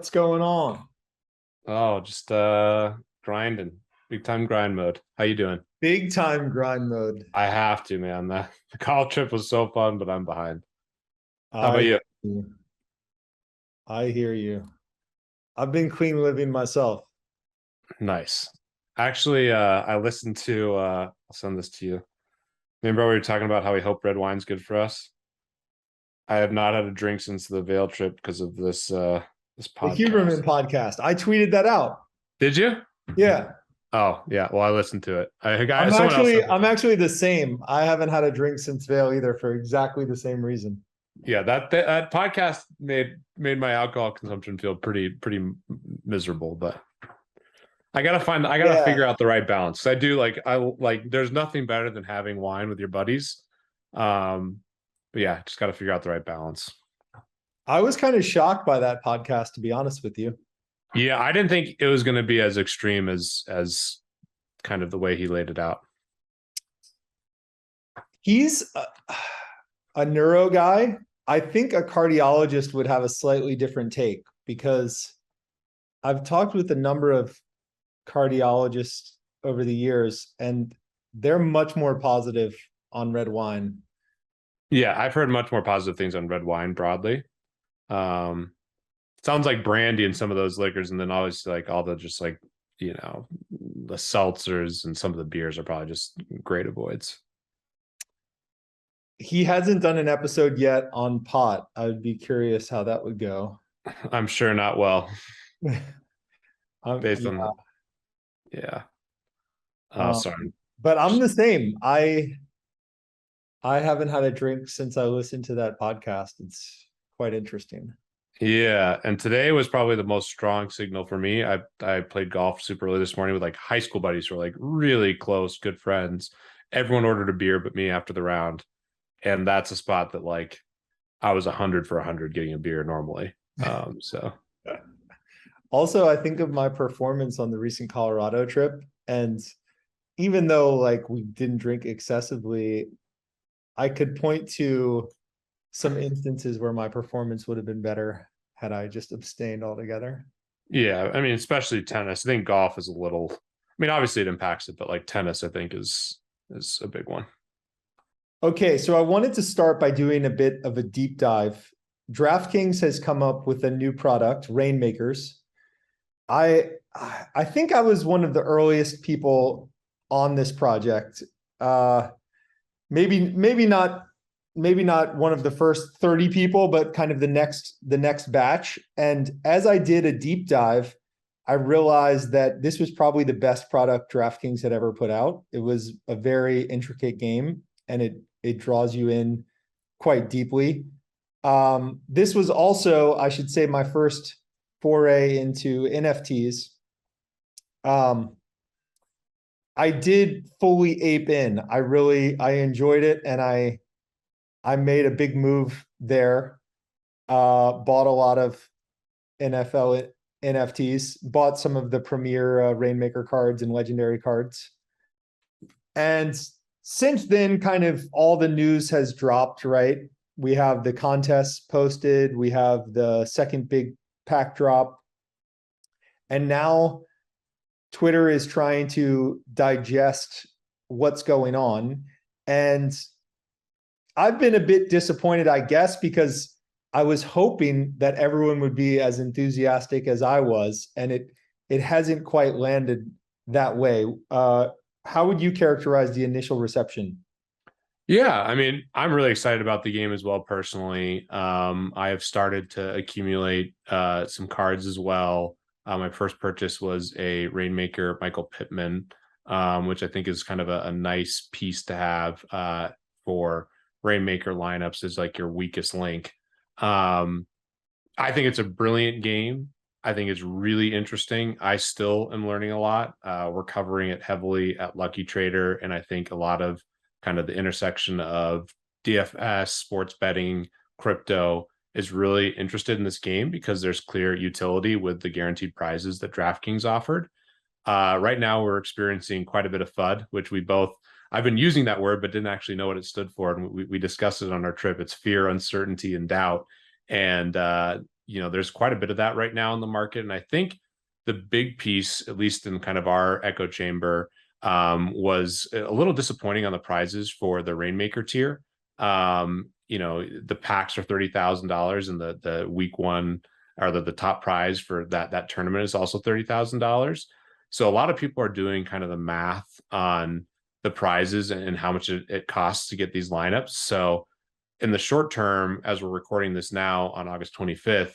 What's going on? Oh, just grinding. Big time grind mode. How you doing? Big time grind mode. I have to, man. The college trip was so fun, but I'm behind. How about I you? I hear you. I've been clean living myself. Nice. Actually, I listened to I'll send this to you. Remember we were talking about how we hope red wine's good for us? I have not had a drink since the Vail trip because of this The podcast. Huberman podcast. I tweeted that out. Did you? Yeah. Oh, yeah. Well, I listened to it. I got I'm someone else actually said I'm actually the same. I haven't had a drink since Vail either for exactly the same reason. yeah, that podcast made my alcohol consumption feel pretty miserable, but I gotta Yeah. figure out the right balance. I like there's nothing better than having wine with your buddies. Um, but yeah, just gotta figure out the right balance. I was kind of shocked by that podcast, to be honest with you. Yeah, I didn't think it was gonna be as extreme as kind of the way he laid it out. He's a neuro guy. I think a cardiologist would have a slightly different take because I've talked with a number of cardiologists over the years, and they're much more positive on red wine. Yeah, I've heard much more positive things on red wine broadly. Sounds like brandy and some of those liquors, and then obviously like all the just like the seltzers and some of the beers are probably just great avoids. He hasn't done an episode yet on pot. I would be curious how that would go. I'm sure not well, based Yeah, on yeah. Oh, um, sorry. but I'm the same. I haven't had a drink since I listened to that podcast. It's quite interesting. Yeah, and today was probably the most strong signal for me. I played golf super early this morning with like high school buddies who are like really close, good friends. Everyone ordered a beer but me after the round, and that's a spot that like I was 100 for 100 getting a beer normally. So Also, I think of my performance on the recent Colorado trip, and even though like we didn't drink excessively, I could point to some instances where my performance would have been better had I just abstained altogether. yeah, I mean, especially tennis. I think golf is a little. I mean, obviously it impacts it, but like tennis, I think is a big one. Okay, so I wanted to start by doing a bit of a deep dive. Draftkings has come up with a new product, Rainmakers. I I think I was one of the earliest people on this project. Uh, maybe not one of the first 30 people, but kind of the next batch. And as I did a deep dive, I realized that this was probably the best product DraftKings had ever put out. It was a very intricate game, and it draws you in quite deeply. This was also, I should say, my first foray into NFTs. Um, I did fully ape in. I enjoyed it, and I made a big move there. Bought a lot of NFL NFTs, bought some of the premier Rainmaker cards and legendary cards. And since then, kind of all the news has dropped, right? We have the contests posted, we have the second big pack drop, and now Twitter is trying to digest what's going on. And I've been a bit disappointed, I guess, because I was hoping that everyone would be as enthusiastic as I was, and it hasn't quite landed that way. How would you characterize the initial reception? Yeah, I mean, I'm really excited about the game as well personally. I have started to accumulate some cards as well. My first purchase was a Rainmaker Michael Pittman, which I think is kind of a nice piece to have for Rainmaker lineups as like your weakest link. Um, I think it's a brilliant game. I think it's really interesting. I still am learning a lot. We're covering it heavily at Lucky Trader, and I think a lot of kind of the intersection of DFS, sports betting, crypto is really interested in this game because there's clear utility with the guaranteed prizes that DraftKings offered. Right now, we're experiencing quite a bit of FUD, which I've been using that word, but didn't actually know what it stood for. And we discussed it on our trip. It's fear, uncertainty, and doubt. And there's quite a bit of that right now in the market. And I think the big piece, at least in kind of our echo chamber, was a little disappointing on the prizes for the Rainmaker tier. The packs are $30,000, and the week one, or the top prize for that tournament, is also $30,000. So a lot of people are doing kind of the math on the prizes and how much it costs to get these lineups. So in the short term, as we're recording this now on August 25th,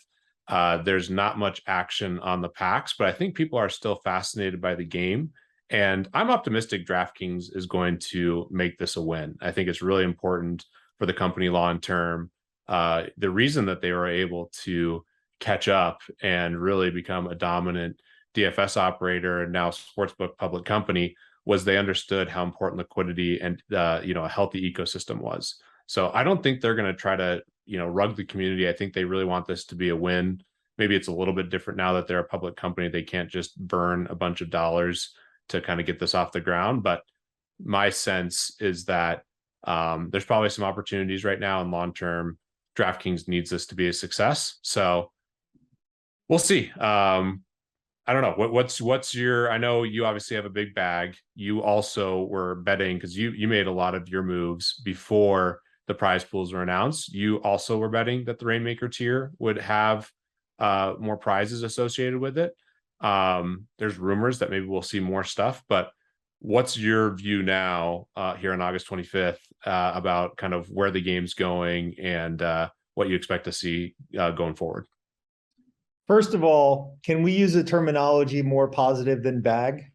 there's not much action on the packs, but I think people are still fascinated by the game. And I'm optimistic DraftKings is going to make this a win. I think it's really important for the company long term. The reason that they were able to catch up and really become a dominant DFS operator and now sportsbook public company was they understood how important liquidity and a healthy ecosystem was. So I don't think they're going to try to rug the community. I think they really want this to be a win. Maybe it's a little bit different now that they're a public company. They can't just burn a bunch of dollars to kind of get this off the ground. But my sense is that there's probably some opportunities right now, and long term, DraftKings needs this to be a success. So we'll see. I don't know. What's your? I know you obviously have a big bag. You also were betting because you made a lot of your moves before the prize pools were announced. You also were betting that the Rainmaker tier would have more prizes associated with it. There's rumors that maybe we'll see more stuff, but what's your view now here on August 25th about kind of where the game's going and what you expect to see going forward? First of all, can we use a terminology more positive than bag?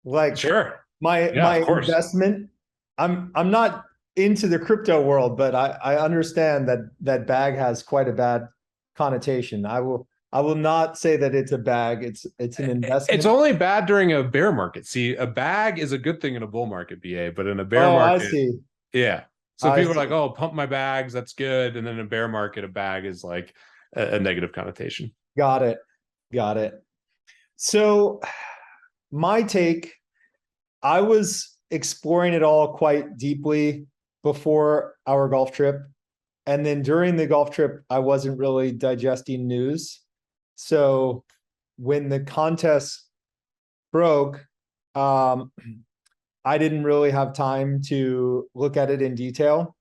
Like, sure. my of course. investment, I'm not into the crypto world, but I understand that bag has quite a bad connotation. I will not say that it's a bag. It's an investment. It's only bad during a bear market. See, a bag is a good thing in a bull market, BA, but in a bear market, I see. Yeah. So people are like, "Oh, pump my bags, that's good." And then in a bear market, a bag is like a negative connotation. Got it. So my take, I was exploring it all quite deeply before our golf trip. And then during the golf trip, I wasn't really digesting news. So when the contest broke, I didn't really have time to look at it in detail.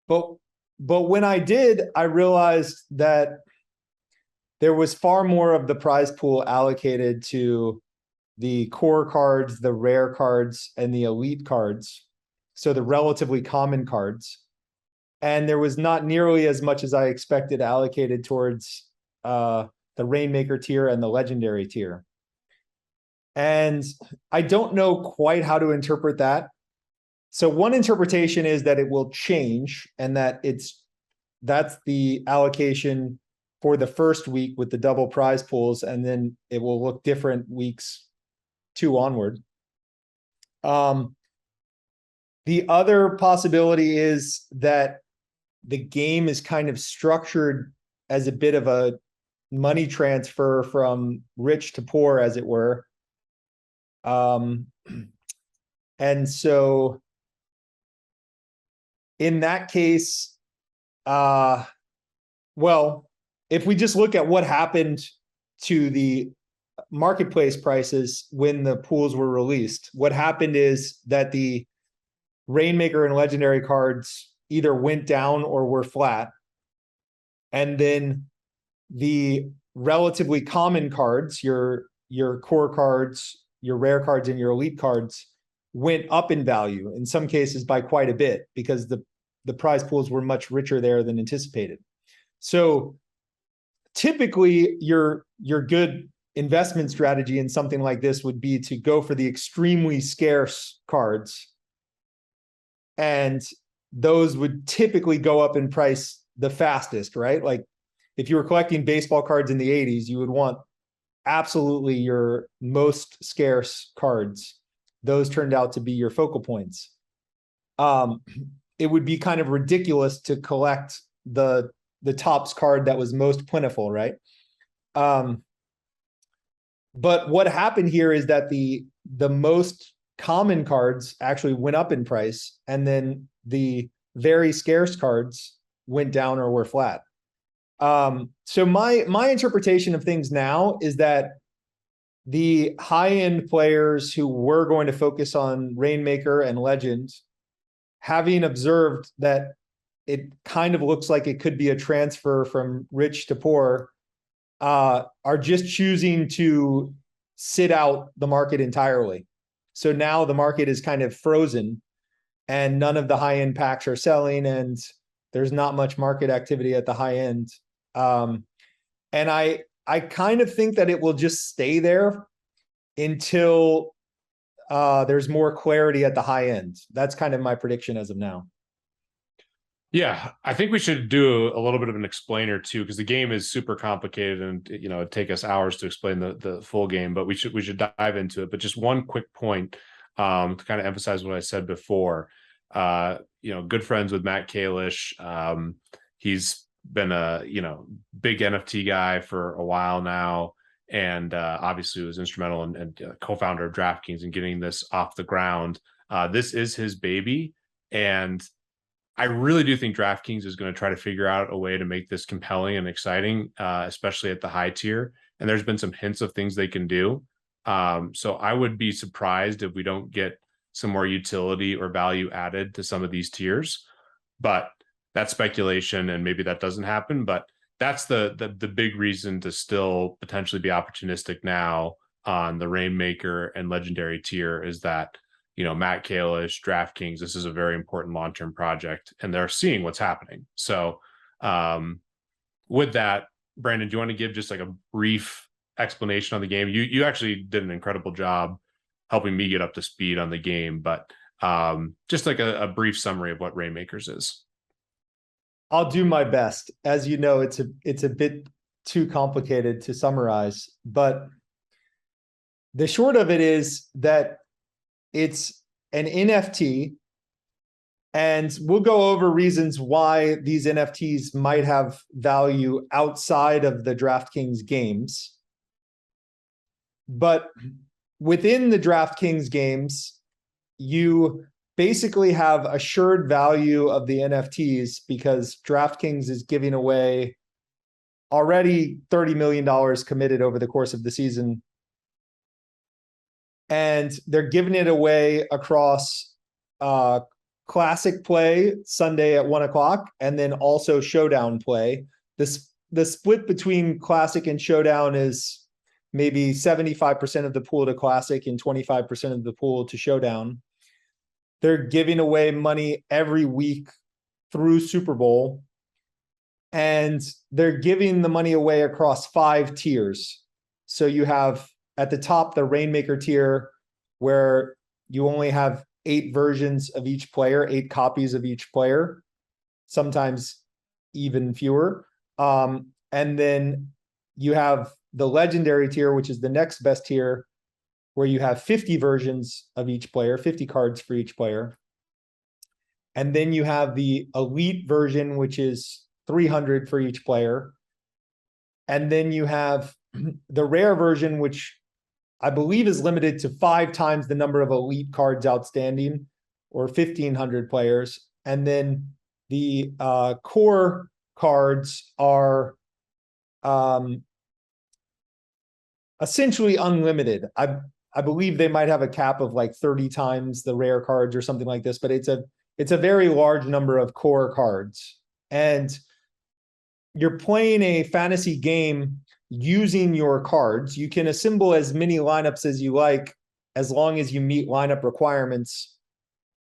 But when I did, I realized that there was far more of the prize pool allocated to the core cards, the rare cards, and the elite cards. So the relatively common cards. And there was not nearly as much as I expected allocated towards the Rainmaker tier and the Legendary tier. And I don't know quite how to interpret that. So one interpretation is that it will change and that that's the allocation for the first week with the double prize pools, and then it will look different weeks 2 onward. The other possibility is that the game is kind of structured as a bit of a money transfer from rich to poor, as it were. And so in that case, well, if we just look at what happened to the marketplace prices when the pools were released, what happened is that the Rainmaker and Legendary cards either went down or were flat. And then the relatively common cards, your core cards, your rare cards, and your elite cards went up in value, in some cases by quite a bit, because the prize pools were much richer there than anticipated. So typically your good investment strategy in something like this would be to go for the extremely scarce cards. And those would typically go up in price the fastest, right? Like if you were collecting baseball cards in the 80s, you would want absolutely your most scarce cards. Those turned out to be your focal points. It would be kind of ridiculous to collect the tops card that was most plentiful, right? But what happened here is that the most common cards actually went up in price, and then the very scarce cards went down or were flat. So my interpretation of things now is that the high-end players who were going to focus on Rainmaker and Legend, having observed that it kind of looks like it could be a transfer from rich to poor, are just choosing to sit out the market entirely. So now the market is kind of frozen and none of the high-end packs are selling and there's not much market activity at the high end. And I kind of think that it will just stay there until there's more clarity at the high end. That's kind of my prediction as of now. Yeah, I think we should do a little bit of an explainer too, because the game is super complicated and it'd take us hours to explain the full game, but we should dive into it. But just one quick point to kind of emphasize what I said before. Good friends with Matt Kalish. He's been a big NFT guy for a while now, and obviously was instrumental and co-founder of Draftkings and getting this off the ground. This is his baby, and I really do think Draftkings is going to try to figure out a way to make this compelling and exciting, especially at the high tier. And there's been some hints of things they can do. So I would be surprised if we don't get some more utility or value added to some of these tiers. But that's speculation, and maybe that doesn't happen. But that's the big reason to still potentially be opportunistic now on the Rainmaker and Legendary tier is that Matt Kalish, Draftkings, this is a very important long-term project, and they're seeing what's happening. So with that, Brandon, do you want to give just like a brief explanation on the game? You actually did an incredible job helping me get up to speed on the game, but just like a brief summary of what Rainmakers is. I'll do my best. As you know, it's a bit too complicated to summarize, but the short of it is that it's an NFT, and we'll go over reasons why these NFTs might have value outside of the DraftKings games. But within the DraftKings games, you basically have assured value of the NFTs because DraftKings is giving away already $30 million committed over the course of the season. And they're giving it away across classic play Sunday at 1 o'clock, and then also Showdown play. The split between classic and Showdown is maybe 75% of the pool to classic and 25% of the pool to Showdown. They're giving away money every week through Super Bowl, and they're giving the money away across 5 tiers. So you have at the top, the Rainmaker tier, where you only have 8 versions of each player, 8 copies of each player, sometimes even fewer. And then you have the Legendary tier, which is the next best tier, where you have 50 versions of each player, 50 cards for each player. And then you have the Elite version, which is 300 for each player. And then you have the Rare version, which I believe is limited to 5 times the number of Elite cards outstanding, or 1,500 players. And then the core cards are essentially unlimited. I believe they might have a cap of like 30 times the rare cards or something like this, but it's a very large number of core cards. And you're playing a fantasy game using your cards. You can assemble as many lineups as you like, as long as you meet lineup requirements.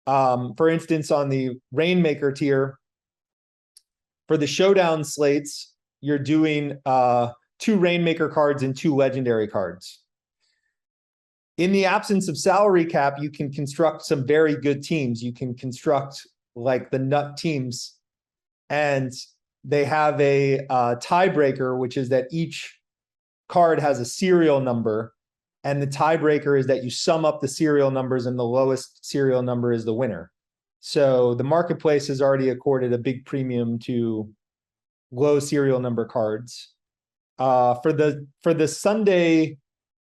For instance, on the Rainmaker tier, for the Showdown slates, you're doing 2 Rainmaker cards and 2 Legendary cards. In the absence of salary cap, you can construct some very good teams. You can construct like the nut teams, and they have a tiebreaker, which is that each card has a serial number, and the tiebreaker is that you sum up the serial numbers and the lowest serial number is the winner. So the marketplace has already accorded a big premium to low serial number cards. For the Sunday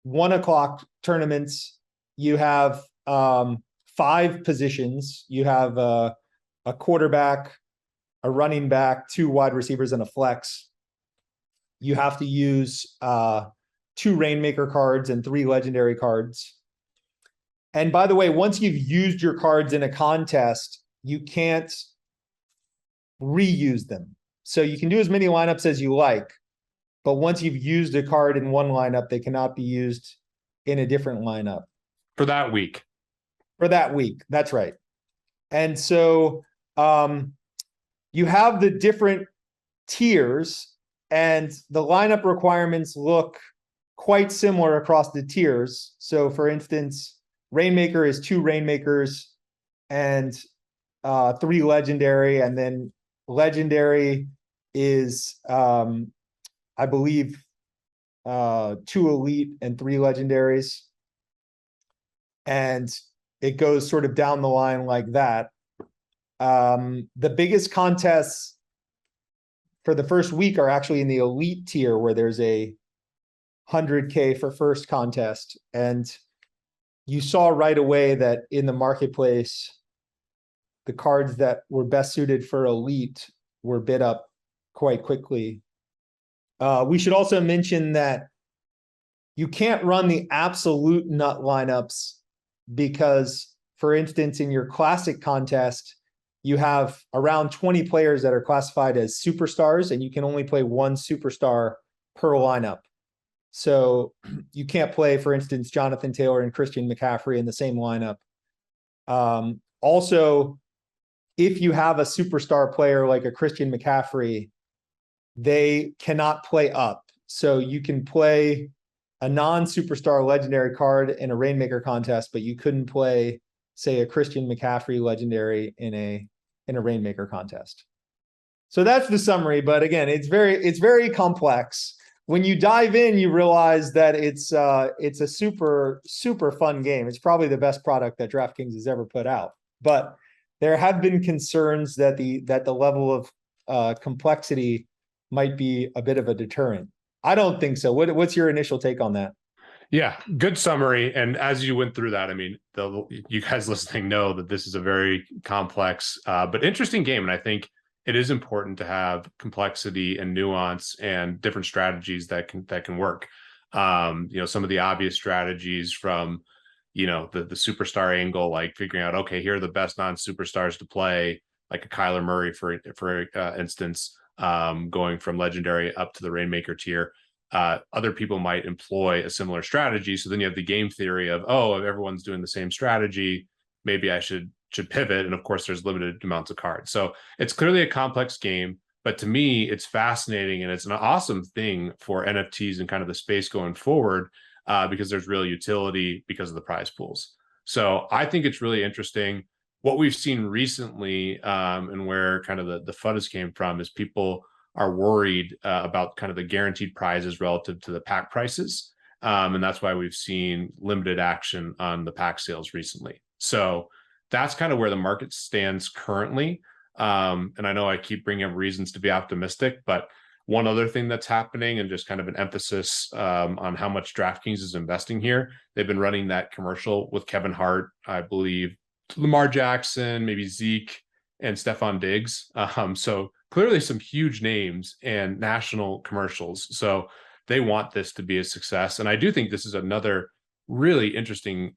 1 o'clock tournaments, you have 5 positions. You have a quarterback, a running back, 2 wide receivers, and a flex. you have to use 2 Rainmaker cards and 3 legendary cards. And by the way, once you've used your cards in a contest, you can't reuse them. So you can do as many lineups as you like, but once you've used a card in one lineup, they cannot be used in a different lineup. For that week. For that week, that's right. And so you have the different tiers, and the lineup requirements look quite similar across the tiers. So for instance, Rainmaker is 2 Rainmakers and 3 legendary, and then legendary is I believe 2 elite and 3 legendaries. And it goes sort of down the line like that. The biggest contests for the first week are actually in the elite tier, where there's a 100K for first contest. And you saw right away that in the marketplace, the cards that were best suited for elite were bid up quite quickly. We should also mention that you can't run the absolute nut lineups because, for instance, in your classic contest, you have around 20 players that are classified as superstars, and you can only play 1 superstar per lineup. So you can't play, for instance, Jonathan Taylor and Christian McCaffrey in the same lineup. Also, if you have a superstar player like a Christian McCaffrey, they cannot play up. So you can play a non-superstar legendary card in a Rainmaker contest, but you couldn't play, say, a Christian McCaffrey legendary in a Rainmaker contest. So that's the summary. But again, it's very complex. When you dive in, you realize that it's a super fun game. It's probably the best product that DraftKings has ever put out. But there have been concerns that the level of complexity might be a bit of a deterrent. I don't think so. What's your initial take on that? Yeah, good summary. And as you went through that, I mean, you guys listening know that this is a very complex but interesting game. And I think it is important to have complexity and nuance and different strategies that can work. Some of the obvious strategies from, the superstar angle, like figuring out, okay, here are the best non-superstars to play, like a Kyler Murray, for instance, going from legendary up to the Rainmaker tier. Other people might employ a similar strategy. So then you have the game theory of, if everyone's doing the same strategy, maybe I should pivot. And of course, there's limited amounts of cards. So it's clearly a complex game, but to me, it's fascinating. And it's an awesome thing for NFTs and kind of the space going forward, because there's real utility because of the prize pools. So I think it's really interesting. What we've seen recently, and where kind of the fuzz came from, is people are worried about kind of the guaranteed prizes relative to the pack prices. And that's why we've seen limited action on the pack sales recently. So that's kind of where the market stands currently. And I know I keep bringing up reasons to be optimistic, but one other thing that's happening, and just kind of an emphasis on how much DraftKings is investing here, they've been running that commercial with Kevin Hart, I believe, Lamar Jackson, maybe Zeke, and Stephon Diggs. So clearly some huge names and national commercials. So they want this to be a success. And I do think this is another really interesting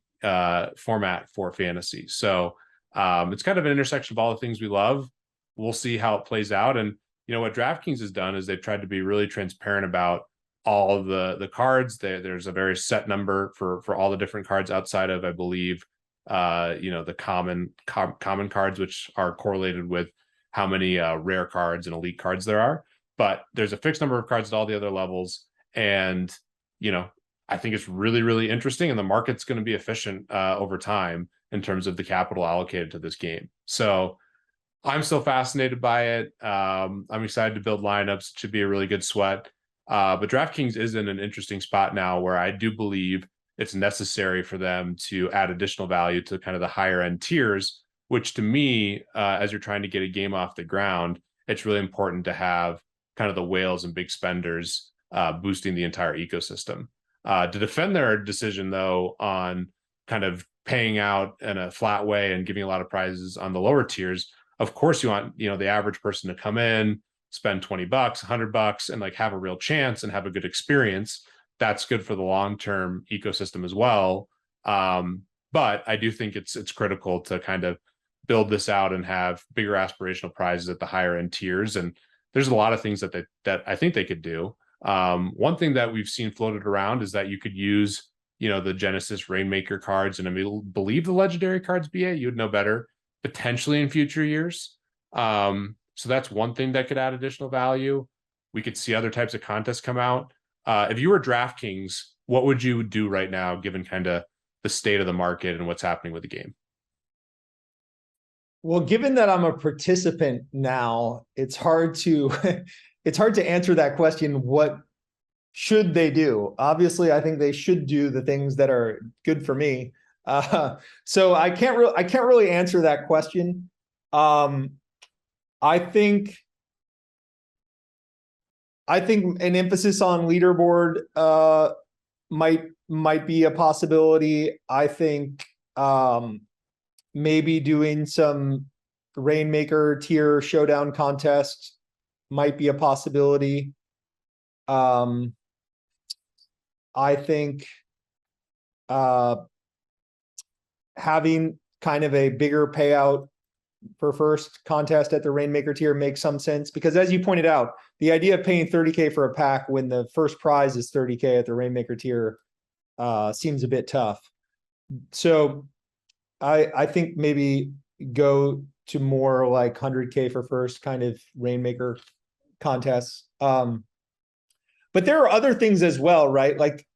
format for fantasy. So it's kind of an intersection of all the things we love. We'll see how it plays out. And what DraftKings has done is they've tried to be really transparent about all of the cards. There's a very set number for all the different cards outside of, I believe, the common cards, which are correlated with how many rare cards and elite cards there are. But there's a fixed number of cards at all the other levels. And, I think it's really, really interesting. And the market's going to be efficient over time in terms of the capital allocated to this game. So I'm still fascinated by it. I'm excited to build lineups. It should be a really good sweat. But DraftKings is in an interesting spot now where I do believe it's necessary for them to add additional value to kind of the higher end tiers, which to me, as you're trying to get a game off the ground, it's really important to have kind of the whales and big spenders boosting the entire ecosystem. To defend their decision, though, on kind of paying out in a flat way and giving a lot of prizes on the lower tiers, of course you want, the average person to come in, spend $20, $100, and like have a real chance and have a good experience, that's good for the long-term ecosystem as well. But I do think it's critical to kind of build this out and have bigger aspirational prizes at the higher end tiers. And there's a lot of things that I think they could do. One thing that we've seen floated around is that you could use, the Genesis Rainmaker cards, and I believe the legendary cards, BA, you'd know better, potentially in future years. So that's one thing that could add additional value. We could see other types of contests come out. If you were DraftKings, what would you do right now, given kind of the state of the market and what's happening with the game? Well, given that I'm a participant now, it's hard to it's hard to answer that question. What should they do? Obviously, I think they should do the things that are good for me. So I can't really answer that question. I think an emphasis on leaderboard might be a possibility. I think maybe doing some Rainmaker tier showdown contest might be a possibility. I think having kind of a bigger payout for first contest at the Rainmaker tier makes some sense, because as you pointed out, the idea of paying 30K for a pack when the first prize is 30K at the Rainmaker tier seems a bit tough. So I think maybe go to more like 100K for first kind of Rainmaker contests. But there are other things as well, right? Like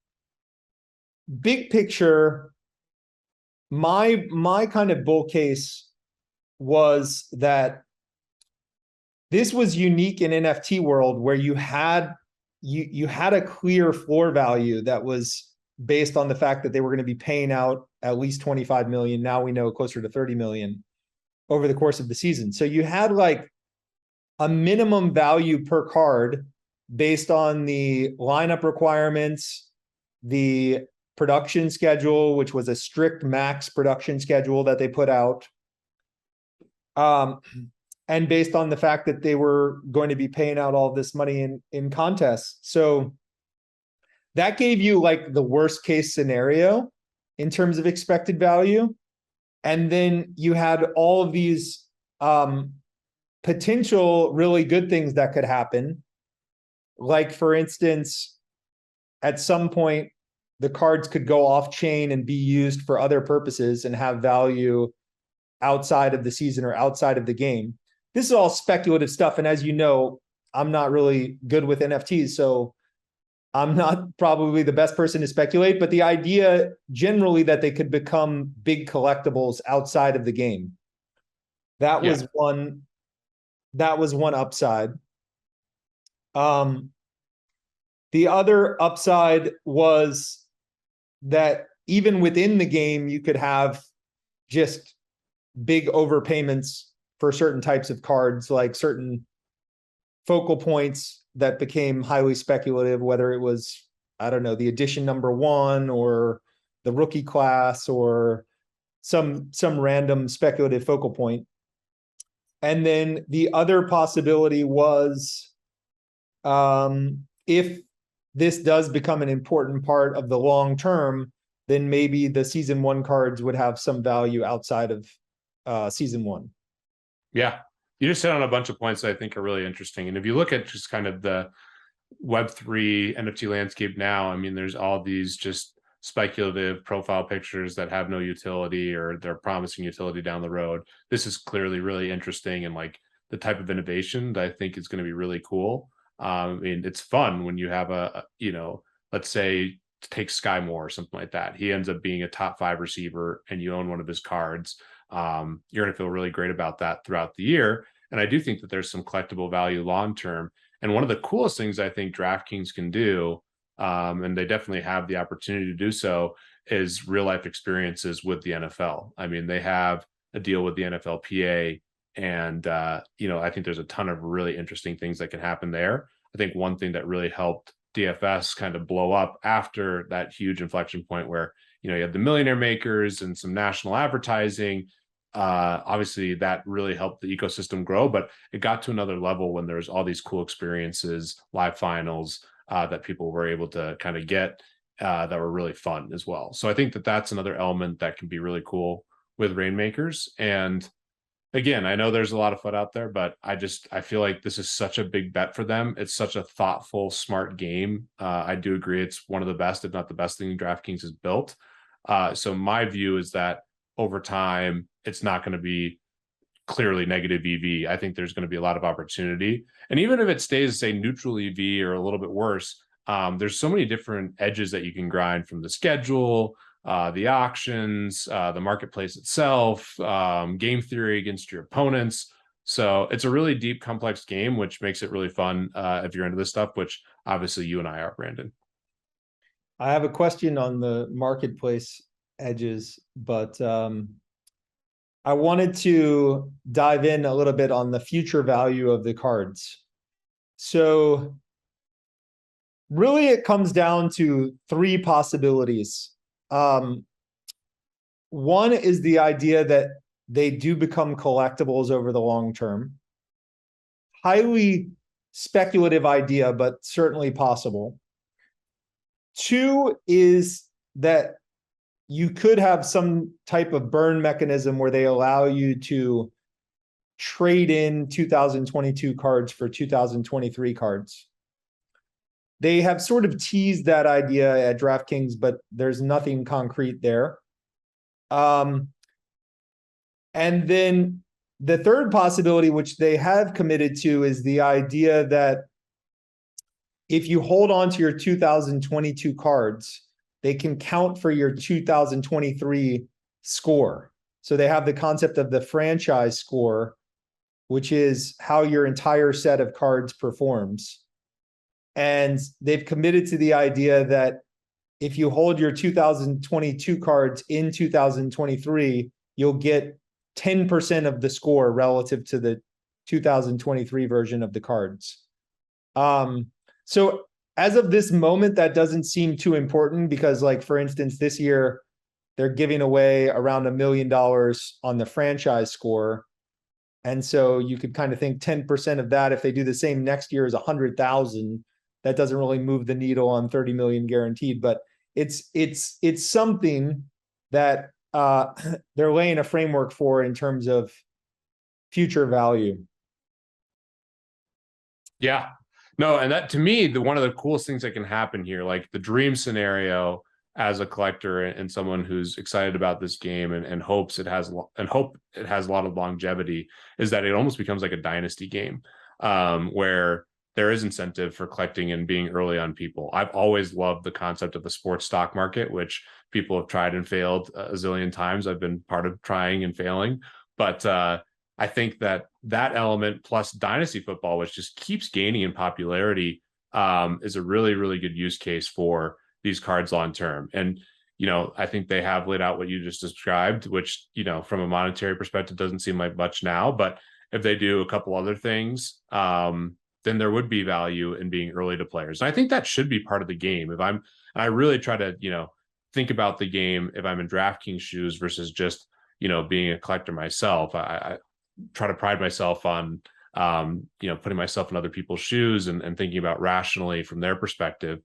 big picture, my kind of bull case was that this was unique in NFT world, where you had a clear floor value that was based on the fact that they were going to be paying out at least 25 million. Now we know closer to 30 million over the course of the season. So you had like a minimum value per card based on the lineup requirements, the production schedule, which was a strict max production schedule that they put out. And based on the fact that they were going to be paying out all this money in contests. So that gave you like the worst case scenario in terms of expected value. And then you had all of these potential really good things that could happen. Like, for instance, at some point, the cards could go off chain and be used for other purposes and have value outside of the season or outside of the game. This is all speculative stuff. And as you know, I'm not really good with NFTs, so I'm not probably the best person to speculate, but the idea generally that they could become big collectibles outside of the game. That was one upside. The other upside was that even within the game, you could have just big overpayments for certain types of cards, like certain focal points that became highly speculative, whether it was, I don't know, the edition #1 or the rookie class or some random speculative focal point. And then the other possibility was, if this does become an important part of the long term, then maybe the season 1 cards would have some value outside of season 1. Yeah, you just hit on a bunch of points that I think are really interesting. And if you look at just kind of the Web3 NFT landscape now, I mean, there's all these just speculative profile pictures that have no utility, or they're promising utility down the road. This is clearly really interesting, and like the type of innovation that I think is going to be really cool. I mean, it's fun when you have let's say take Sky Moore or something like that. He ends up being a top 5 receiver and you own one of his cards. You're going to feel really great about that throughout the year. And I do think that there's some collectible value long-term. And one of the coolest things I think DraftKings can do, and they definitely have the opportunity to do so, is real life experiences with the NFL. I mean, they have a deal with the NFLPA, and I think there's a ton of really interesting things that can happen there. I think one thing that really helped DFS kind of blow up after that huge inflection point where you had the millionaire makers and some national advertising, obviously that really helped the ecosystem grow, but it got to another level when there was all these cool experiences, live finals that people were able to kind of get that were really fun as well. So I think that that's another element that can be really cool with Rainmakers. And again, I know there's a lot of FUT out there, but I feel like this is such a big bet for them. It's such a thoughtful, smart game. I do agree it's one of the best, if not the best thing DraftKings has built. So my view is that over time, it's not going to be clearly negative EV. I think there's going to be a lot of opportunity. And even if it stays, say, neutral EV or a little bit worse, there's so many different edges that you can grind, from the schedule, the auctions, the marketplace itself, game theory against your opponents. So it's a really deep, complex game, which makes it really fun if you're into this stuff, which obviously you and I are, Brandon. I have a question on the marketplace edges, but I wanted to dive in a little bit on the future value of the cards. So really it comes down to three possibilities. One is the idea that they do become collectibles over the long term. Highly speculative idea, but certainly possible. Two is that you could have some type of burn mechanism where they allow you to trade in 2022 cards for 2023 cards. They have sort of teased that idea at DraftKings, but there's nothing concrete there. And then the third possibility, which they have committed to, is the idea that if you hold on to your 2022 cards, they can count for your 2023 score. So they have the concept of the franchise score, which is how your entire set of cards performs. And they've committed to the idea that if you hold your 2022 cards in 2023, you'll get 10% of the score relative to the 2023 version of the cards. So as of this moment, that doesn't seem too important because, like, for instance, this year, they're giving away around $1 million on the franchise score. And so you could kind of think 10% of that, if they do the same next year, is 100,000. That doesn't really move the needle on 30 million guaranteed, but it's something that they're laying a framework for in terms of future value. Yeah. No, and that, to me, one of the coolest things that can happen here, like the dream scenario as a collector and someone who's excited about this game and hopes it has a lot of longevity, is that it almost becomes like a dynasty game, where there is incentive for collecting and being early on people. I've always loved the concept of the sports stock market, which people have tried and failed a zillion times. I've been part of trying and failing, but I think that element plus dynasty football, which just keeps gaining in popularity, is a really, really good use case for these cards long term. And, I think they have laid out what you just described, which, from a monetary perspective, doesn't seem like much now, but if they do a couple other things, then there would be value in being early to players. And I think that should be part of the game. I really try to, think about the game if I'm in DraftKings shoes versus just, being a collector myself. I try to pride myself on, putting myself in other people's shoes and thinking about rationally from their perspective.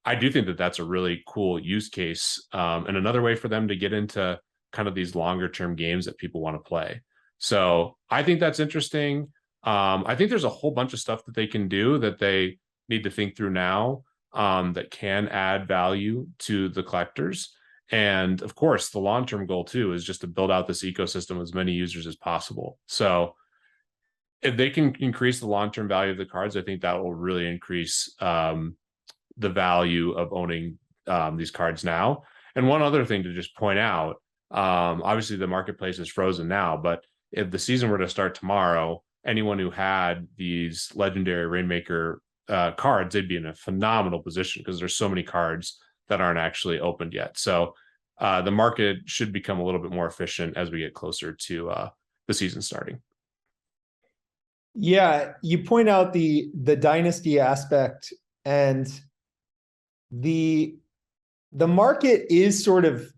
I do think that that's a really cool use case, and another way for them to get into kind of these longer term games that people want to play. So I think that's interesting. I think there's a whole bunch of stuff that they can do that they need to think through now, that can add value to the collectors. And of course, the long-term goal too is just to build out this ecosystem with as many users as possible. So if they can increase the long-term value of the cards, I think that will really increase the value of owning these cards now. And one other thing to just point out, obviously the marketplace is frozen now, but if the season were to start tomorrow, anyone who had these legendary Rainmaker cards, they'd be in a phenomenal position because there's so many cards that aren't actually opened yet. So the market should become a little bit more efficient as we get closer to the season starting. Yeah, you point out the dynasty aspect, and the market is sort of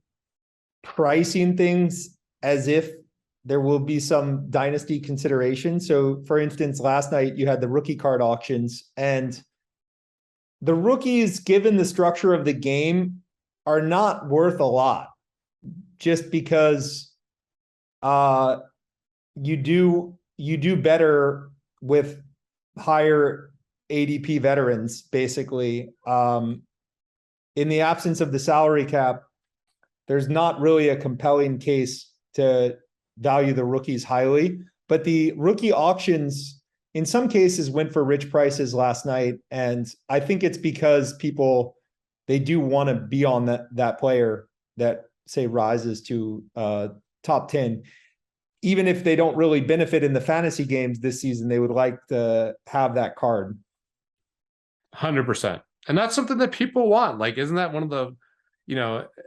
pricing things as if there will be some dynasty consideration. So for instance, last night you had the rookie card auctions, and the rookies, given the structure of the game, are not worth a lot, just because you do better with higher ADP veterans, basically. In the absence of the salary cap, there's not really a compelling case to value the rookies highly. But the rookie auctions, in some cases, went for rich prices last night. And I think it's because people, they do want to be on that player that, say, rises to top 10. Even if they don't really benefit in the fantasy games this season, they would like to have that card. 100%. And that's something that people want. Like, isn't that one of the,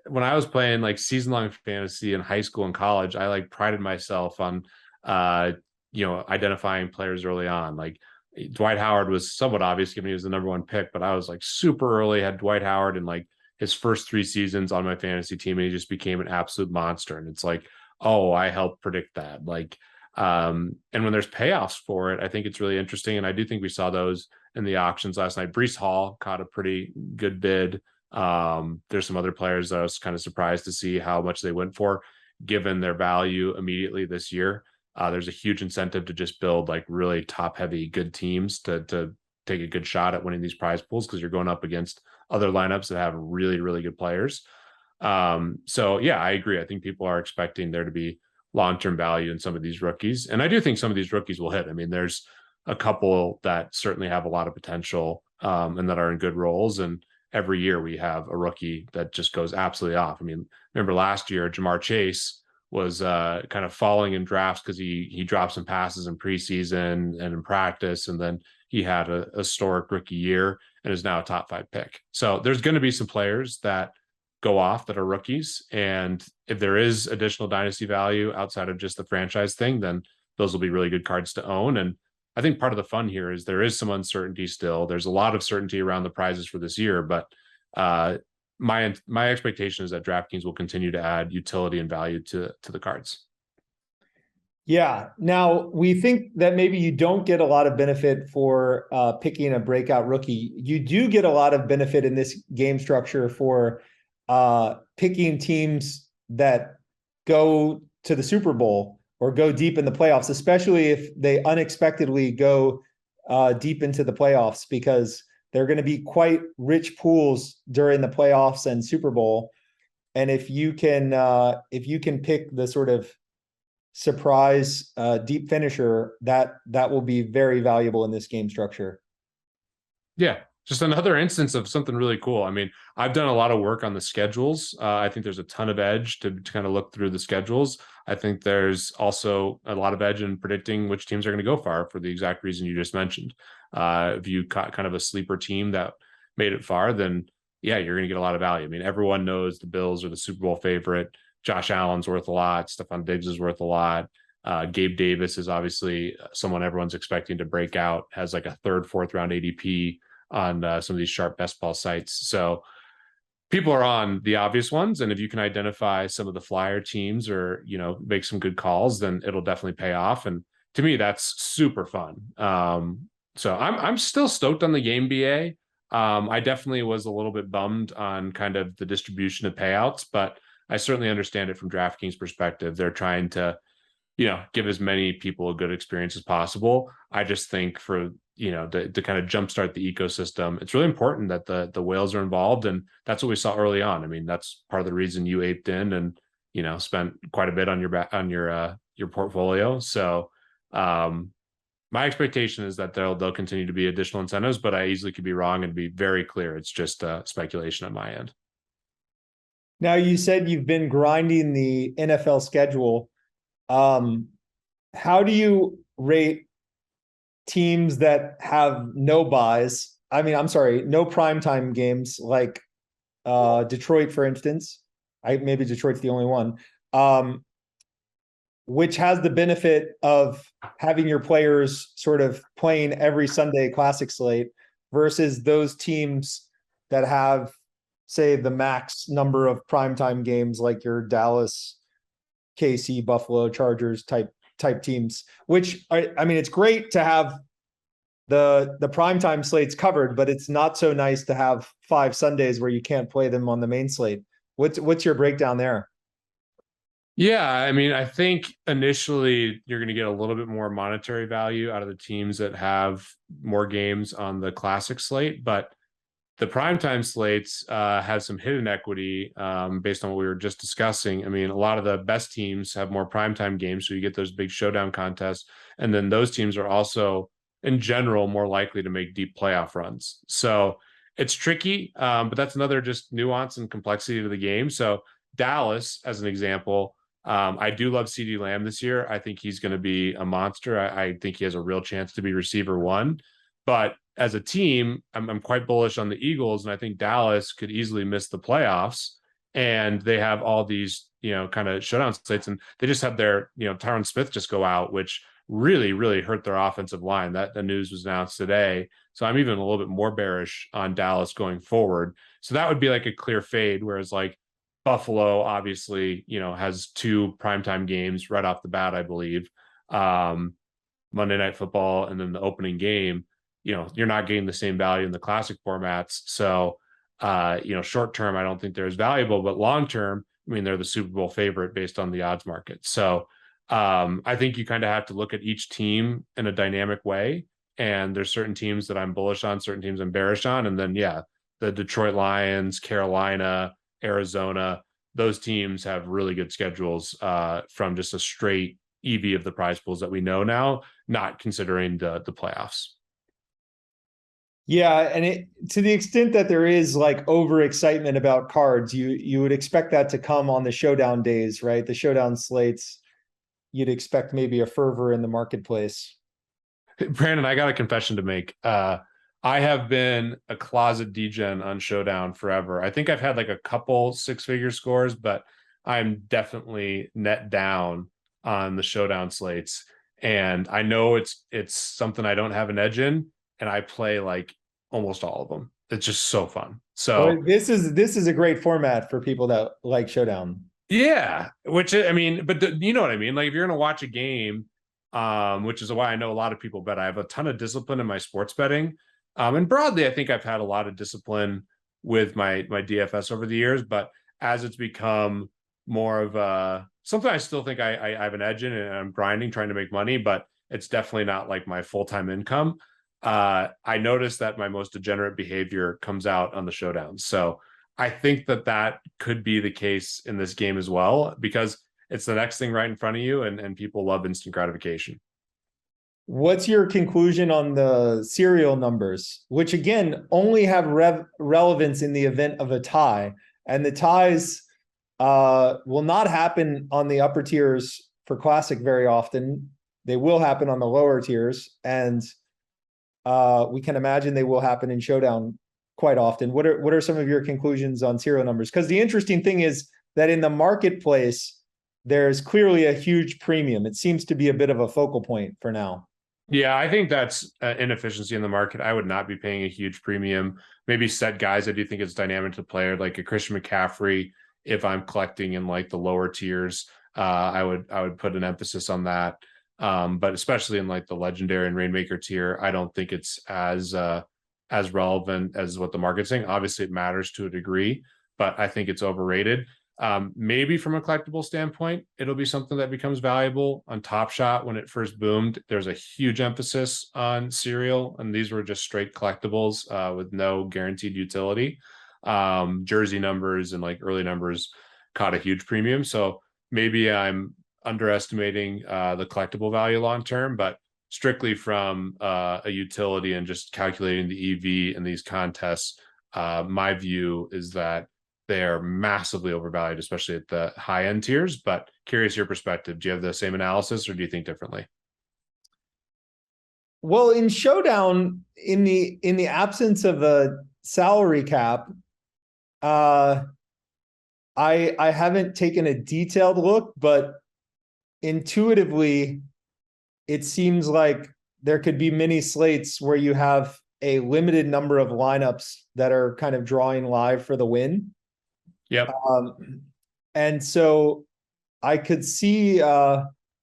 when I was playing like season long fantasy in high school and college, I like prided myself on, identifying players early on. Like Dwight Howard was somewhat obvious given he was the number one pick, but I was like super early, had Dwight Howard in like his first 3 seasons on my fantasy team, and he just became an absolute monster. And it's like, oh, I helped predict that. Like, and when there's payoffs for it, I think it's really interesting. And I do think we saw those in the auctions last night. Breece Hall caught a pretty good bid. There's some other players that I was kind of surprised to see how much they went for, given their value immediately this year. There's a huge incentive to just build like really top heavy good teams to take a good shot at winning these prize pools, because you're going up against other lineups that have really, really good players. So yeah, I agree. I think people are expecting there to be long-term value in some of these rookies. And I do think some of these rookies will hit. I mean, there's a couple that certainly have a lot of potential, and that are in good roles. And every year we have a rookie that just goes absolutely off. I mean, remember last year, Jamar Chase was kind of falling in drafts because he dropped some passes in preseason and in practice, and then he had a historic rookie year and is now a top 5 pick. So there's going to be some players that go off that are rookies, and if there is additional dynasty value outside of just the franchise thing, then those will be really good cards to own. And I think part of the fun here is there is some uncertainty still. There's a lot of certainty around the prizes for this year, but my expectation is that DraftKings will continue to add utility and value to the cards. Yeah. Now, we think that maybe you don't get a lot of benefit for picking a breakout rookie. You do get a lot of benefit in this game structure for picking teams that go to the Super Bowl or go deep in the playoffs, especially if they unexpectedly go deep into the playoffs, because they're going to be quite rich pools during the playoffs and Super Bowl. And if you can pick the sort of surprise deep finisher, that will be very valuable in this game structure. Yeah, just another instance of something really cool. I mean, I've done a lot of work on the schedules. I think there's a ton of edge to kind of look through the schedules. I think there's also a lot of edge in predicting which teams are going to go far for the exact reason you just mentioned. If you caught kind of a sleeper team that made it far, then yeah, you're going to get a lot of value. I mean, everyone knows the Bills are the Super Bowl favorite. Josh Allen's worth a lot. Stephon Diggs is worth a lot. Gabe Davis is obviously someone everyone's expecting to break out, has like a 3rd, 4th round ADP on some of these sharp best ball sites. So people are on the obvious ones. And if you can identify some of the flyer teams or, make some good calls, then it'll definitely pay off. And to me, that's super fun. So I'm still stoked on the game BA. I definitely was a little bit bummed on kind of the distribution of payouts, but I certainly understand it from DraftKings perspective. They're trying to, give as many people a good experience as possible. I just think for, to kind of jumpstart the ecosystem, it's really important that the whales are involved. And that's what we saw early on. I mean, that's part of the reason you aped in and, spent quite a bit on your portfolio. So, my expectation is that there'll continue to be additional incentives, but I easily could be wrong and be very clear. It's just speculation on my end. Now, you said you've been grinding the NFL schedule. How do you rate teams that have no buys? I mean, I'm sorry, no primetime games, like Detroit, for instance. Maybe Detroit's the only one. Which has the benefit of having your players sort of playing every Sunday classic slate, versus those teams that have, say, the max number of primetime games, like your Dallas KC, Buffalo, Chargers type teams, which I mean, it's great to have the primetime slates covered, but it's not so nice to have 5 Sundays where you can't play them on the main slate. What's your breakdown there? Yeah, I mean, I think initially you're going to get a little bit more monetary value out of the teams that have more games on the classic slate, but the primetime slates have some hidden equity based on what we were just discussing. I mean, a lot of the best teams have more primetime games, so you get those big showdown contests, and then those teams are also, in general, more likely to make deep playoff runs. So it's tricky, but that's another just nuance and complexity to the game. So Dallas, as an example, I do love CD Lamb this year. I think he's going to be a monster. I think he has a real chance to be receiver one. But as a team, I'm quite bullish on the Eagles, and I think Dallas could easily miss the playoffs. And they have all these, kind of showdown slates, and they just have their, Tyron Smith just go out, which really, really hurt their offensive line. That the news was announced today. So I'm even a little bit more bearish on Dallas going forward. So that would be like a clear fade, whereas like Buffalo obviously, has 2 primetime games right off the bat, I believe. Monday Night Football and then the opening game, you're not getting the same value in the classic formats. So, short term, I don't think they're as valuable, but long term, I mean, they're the Super Bowl favorite based on the odds market. So, I think you kind of have to look at each team in a dynamic way. And there's certain teams that I'm bullish on, certain teams I'm bearish on. And then, yeah, the Detroit Lions, Carolina, Arizona, those teams have really good schedules from just a straight EV of the prize pools that we know now, not considering the playoffs. Yeah, and to the extent that there is like overexcitement about cards, you would expect that to come on the showdown days, right? The showdown slates, you'd expect maybe a fervor in the marketplace. Brandon, I got a confession to make. I have been a closet degen on Showdown forever. I think I've had like a couple 6-figure scores, but I'm definitely net down on the Showdown slates. And I know it's something I don't have an edge in, and I play like almost all of them. It's just so fun. Well, So this is a great format for people that like Showdown. yeah, which I mean, but you know what I mean? Like if you're gonna watch a game, which is why I know a lot of people bet. I have a ton of discipline in my sports betting. And broadly, I think I've had a lot of discipline with my DFS over the years, but as it's become more of something I still think I have an edge in, and I'm grinding, trying to make money, but it's definitely not like my full-time income. I noticed that my most degenerate behavior comes out on the showdowns. So I think that could be the case in this game as well, because it's the next thing right in front of you, and people love instant gratification. What's your conclusion on the serial numbers, which again only have relevance in the event of a tie, and the ties will not happen on the upper tiers for Classic very often. They will happen on the lower tiers, and we can imagine they will happen in Showdown quite often. What are some of your conclusions on serial numbers? Because the interesting thing is that in the marketplace, there's clearly a huge premium. It seems to be a bit of a focal point for now. Yeah, I think that's inefficiency in the market. I would not be paying a huge premium. Maybe set guys. I do think it's dynamic to player like a Christian McCaffrey. If I'm collecting in like the lower tiers, I would put an emphasis on that. But especially in like the legendary and Rainmaker tier, I don't think it's as relevant as what the market's saying. Obviously, it matters to a degree, but I think it's overrated. Maybe from a collectible standpoint, it'll be something that becomes valuable. On Top Shot, when it first boomed, there's a huge emphasis on serial, and these were just straight collectibles with no guaranteed utility. Jersey numbers and like early numbers caught a huge premium. So maybe I'm underestimating the collectible value long term, but strictly from a utility and just calculating the EV in these contests, my view is that they are massively overvalued, especially at the high end tiers. But curious your perspective. Do you have the same analysis, or do you think differently? Well, in Showdown, in the absence of a salary cap, I haven't taken a detailed look, but intuitively, it seems like there could be many slates where you have a limited number of lineups that are kind of drawing live for the win. Yep. And so I could see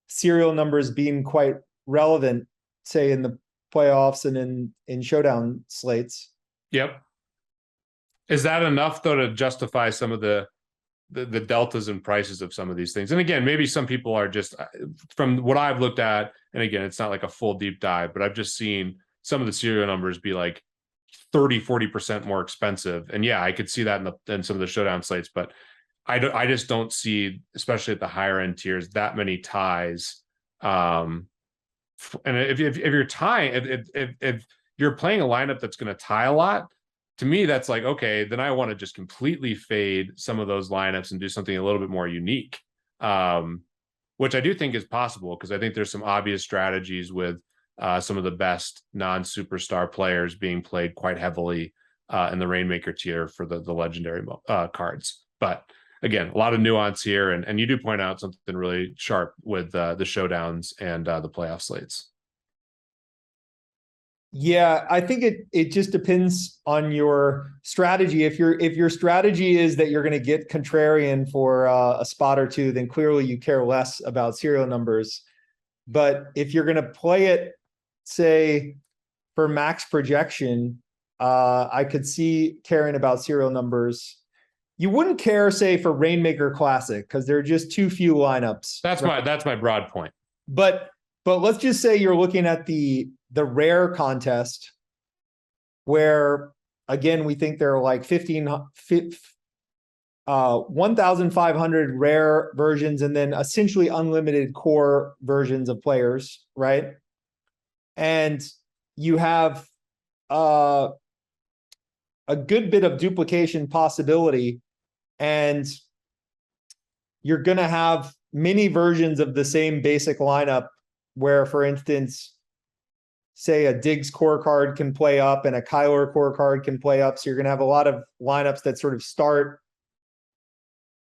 serial numbers being quite relevant, say in the playoffs and in showdown slates. Yep. Is that enough though to justify some of the deltas and prices of some of these things? And again, maybe some people are just, from what I've looked at, and again, it's not like a full deep dive, but I've just seen some of the serial numbers be like 30-40% more expensive. And yeah, I could see that in some of the showdown slates, but I just don't see, especially at the higher end tiers, that many ties. And if you're tying, if you're playing a lineup that's going to tie a lot, to me, that's like, okay, then I want to just completely fade some of those lineups and do something a little bit more unique, which I do think is possible, because I think there's some obvious strategies with some of the best non-superstar players being played quite heavily in the Rainmaker tier for the legendary cards. But again, a lot of nuance here, and you do point out something really sharp with the showdowns and the playoff slates. Yeah, I think it just depends on your strategy. If your strategy is that you're going to get contrarian for a spot or two, then clearly you care less about serial numbers. But if you're going to play it, say, for max projection, I could see caring about serial numbers. You wouldn't care, say, for Rainmaker Classic, because there are just too few lineups. That's my broad point. But let's just say you're looking at the rare contest, where again we think there are like 1,500 rare versions, and then essentially unlimited core versions of players, right? And you have a good bit of duplication possibility, and you're going to have many versions of the same basic lineup, where, for instance, say a Diggs core card can play up and a Kyler core card can play up. So you're going to have a lot of lineups that sort of start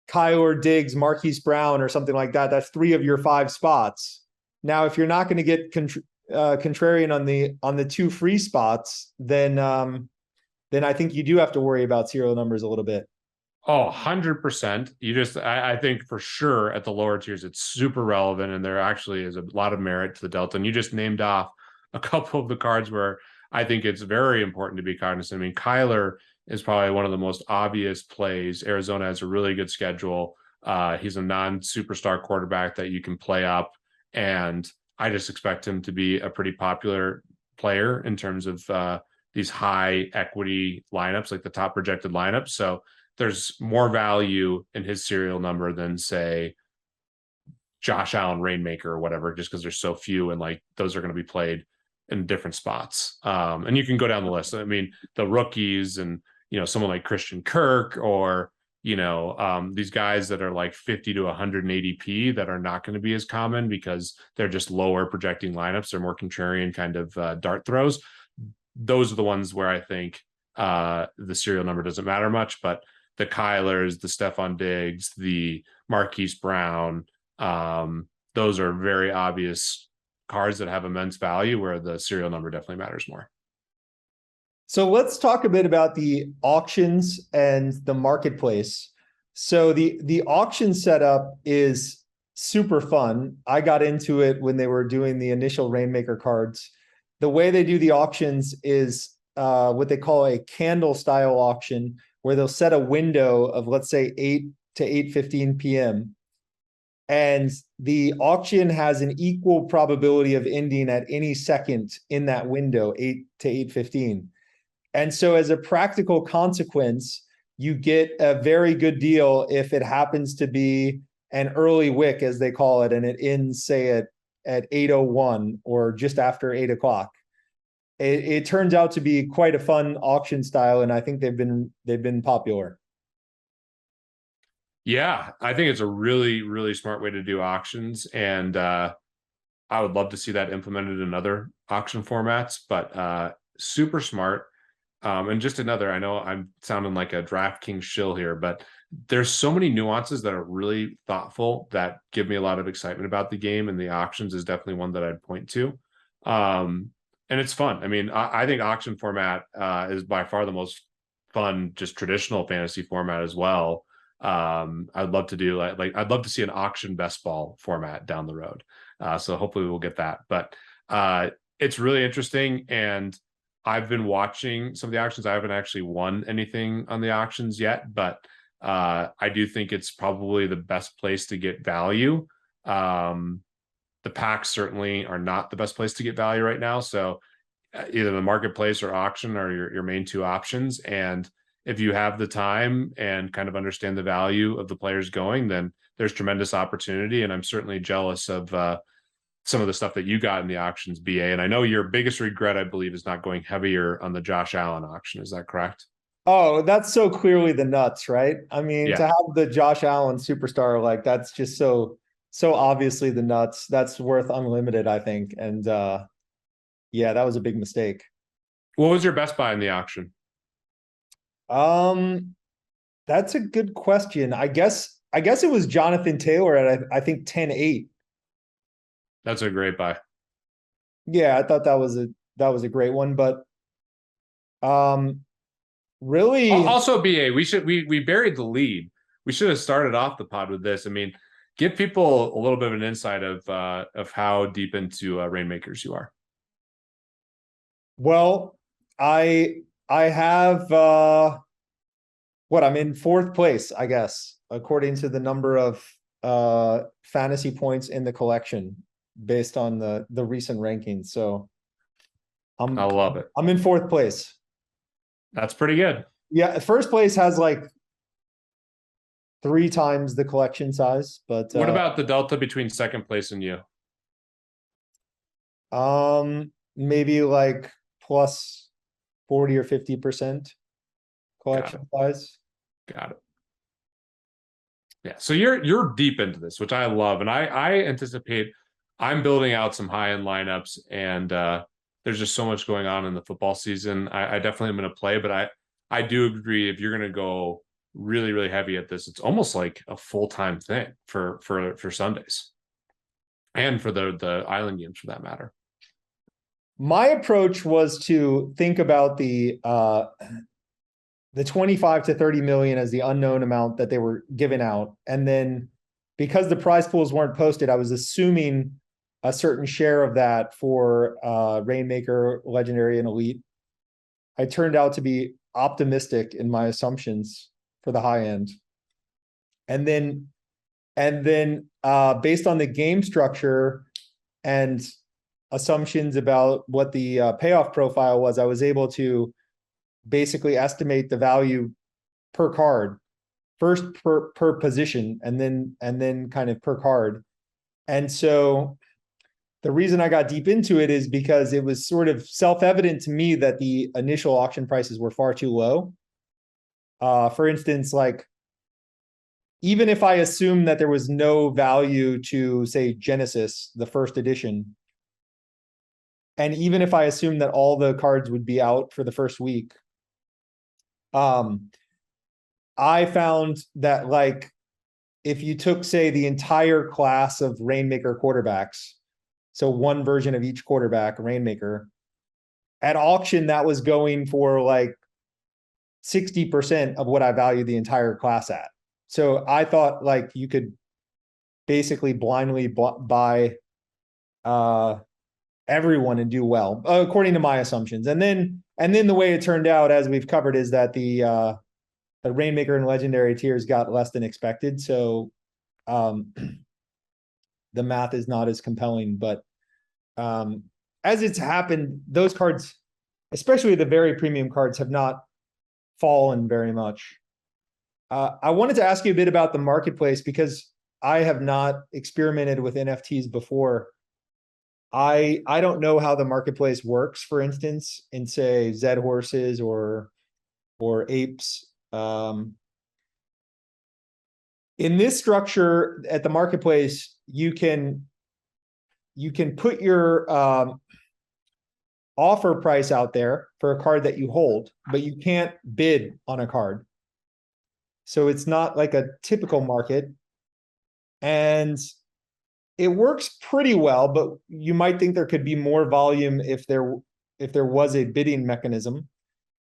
Kyler, Diggs, Marquise Brown, or something like that. That's 3 of your 5 spots. Now, if you're not going to get contrarian on the 2 free spots, then I think you do have to worry about serial numbers a little bit. Oh, 100%. I think for sure at the lower tiers, it's super relevant, and there actually is a lot of merit to the delta. And you just named off a couple of the cards where I think it's very important to be cognizant. I mean, Kyler is probably one of the most obvious plays. Arizona has a really good schedule. He's a non-superstar quarterback that you can play up, and I just expect him to be a pretty popular player in terms of these high equity lineups, like the top projected lineups. So there's more value in his serial number than, say, Josh Allen Rainmaker or whatever, just because there's so few, and like those are going to be played in different spots. And you can go down the list. I mean, the rookies, and someone like Christian Kirk, or these guys that are like 50 to 180 P that are not going to be as common because they're just lower projecting lineups. They're more contrarian kind of dart throws. Those are the ones where I think the serial number doesn't matter much, but the Kylers, the Stephon Diggs, the Marquise Brown, those are very obvious cards that have immense value, where the serial number definitely matters more. So let's talk a bit about the auctions and the marketplace. So the auction setup is super fun. I got into it when they were doing the initial Rainmaker cards. The way they do the auctions is what they call a candle style auction, where they'll set a window of, let's say, 8 to 8:15 p.m. And the auction has an equal probability of ending at any second in that window, 8 to 8:15. And so as a practical consequence, you get a very good deal if it happens to be an early wick, as they call it, and it ends, say, at 8:01 or just after 8 o'clock. It turns out to be quite a fun auction style, and I think they've been popular. Yeah, I think it's a really, really smart way to do auctions, and I would love to see that implemented in other auction formats, but super smart. And just another, I know I'm sounding like a Draftkings shill here, but there's so many nuances that are really thoughtful that give me a lot of excitement about the game, and the auctions is definitely one that I'd point to. And it's fun. I mean, I think auction format is by far the most fun, just traditional fantasy format as well. I'd love to do I'd love to see an auction best ball format down the road. So hopefully we'll get that. But it's really interesting, and I've been watching some of the auctions. I haven't actually won anything on the auctions yet, but I do think it's probably the best place to get value. The packs certainly are not the best place to get value right now. So either the marketplace or auction are your main two options. And if you have the time and kind of understand the value of the players going, then there's tremendous opportunity. And I'm certainly jealous of some of the stuff that you got in the auctions, BA. And I know your biggest regret, I believe, is not going heavier on the Josh Allen auction. Is that correct? Oh, that's so clearly the nuts, right? I mean, to Yeah. have the Josh Allen superstar, like that's just so obviously the nuts. That's worth unlimited, I think. And yeah, that was a big mistake. What was your best buy in the auction? Um, that's a good question. I guess it was Jonathan Taylor at I think 10-8. That's a great buy. Yeah, I thought that was a great one, but um really Also, BA, we buried the lead. We should have started off the pod with this. I mean, give people a little bit of an insight of how deep into Rainmakers you are. well, I have what I'm in fourth place, I guess, according to the number of fantasy points in the collection based on the recent rankings. So I I'm love it. I'm in fourth place. That's pretty good. Yeah, first place has like 3 times the collection size, but What about the delta between second place and you? maybe like plus 40 or 50% collection size. Got it. Yeah. So you're deep into this, which I love. And I anticipate I'm building out some high-end lineups, and there's just so much going on in the football season. I definitely am going to play, but I do agree, if you're going to go really, really heavy at this, it's almost like a full-time thing for Sundays and for the island games for that matter. My approach was to think about the 25 to 30 million as the unknown amount that they were giving out. And then because the prize pools weren't posted, I was assuming a certain share of that for Rainmaker, Legendary, and Elite. I turned out to be optimistic in my assumptions for the high end. And then based on the game structure and assumptions about what the payoff profile was, I was able to basically estimate the value per card, first per position, and then kind of per card. And so the reason I got deep into it is because it was sort of self-evident to me that the initial auction prices were far too low. For instance, like even if I assume that there was no value to, say, Genesis, the first edition, and even if I assume that all the cards would be out for the first week, I found that, like, if you took, say, the entire class of Rainmaker quarterbacks, so one version of each quarterback, Rainmaker, at auction, that was going for like 60% of what I value the entire class at. So I thought like you could basically blindly buy everyone and do well, according to my assumptions. And then the way it turned out, as we've covered, is that the Rainmaker and Legendary tiers got less than expected. So the math is not as compelling, but as it's happened, those cards, especially the very premium cards, have not fallen very much. I wanted to ask you a bit about the marketplace because I have not experimented with NFTs before. I don't know how the marketplace works, for instance, in, say, Zed Horses or Apes. In this structure at the marketplace, you can put your offer price out there for a card that you hold, but you can't bid on a card. So it's not like a typical market. And it works pretty well, but you might think there could be more volume if there was a bidding mechanism.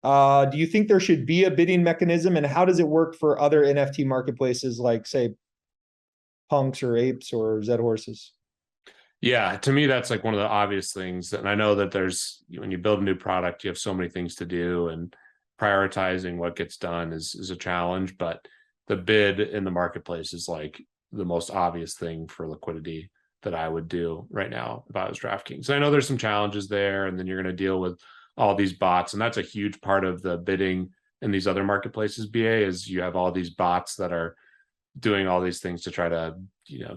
Do you think there should be a bidding mechanism, and how does it work for other NFT marketplaces like, say, Punks or Apes or Zed Horses? Yeah, to me, that's like one of the obvious things. And I know that there's, when you build a new product, you have so many things to do, and prioritizing what gets done is a challenge. But the bid in the marketplace is like the most obvious thing for liquidity that I would do right now if I was DraftKings. And I know there's some challenges there, and then you're going to deal with all these bots. And that's a huge part of the bidding in these other marketplaces, BA, is you have all these bots that are doing all these things to try to,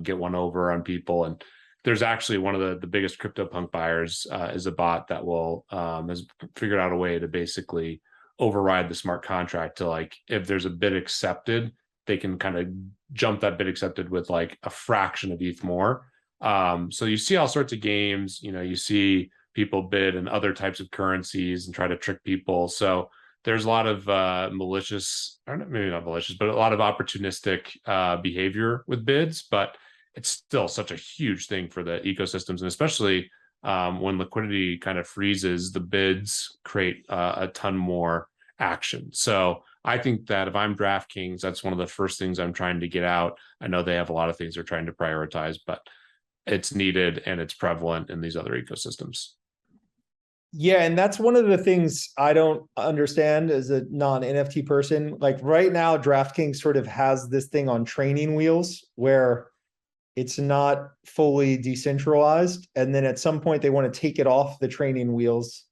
get one over on people. And there's actually one of the biggest CryptoPunk buyers is a bot that will has figured out a way to basically override the smart contract to, like, if there's a bid accepted, they can kind of jump that bid accepted with like a fraction of ETH more. So you see all sorts of games, you see people bid in other types of currencies and try to trick people. So there's a lot of malicious, or maybe not malicious, but a lot of opportunistic behavior with bids. But it's still such a huge thing for the ecosystems, and especially when liquidity kind of freezes, the bids create a ton more action. So I think that if I'm DraftKings, that's one of the first things I'm trying to get out. I know they have a lot of things they're trying to prioritize, but it's needed and it's prevalent in these other ecosystems. Yeah, and that's one of the things I don't understand as a non-NFT person. Like right now, DraftKings sort of has this thing on training wheels where it's not fully decentralized. And then at some point, they want to take it off the training wheels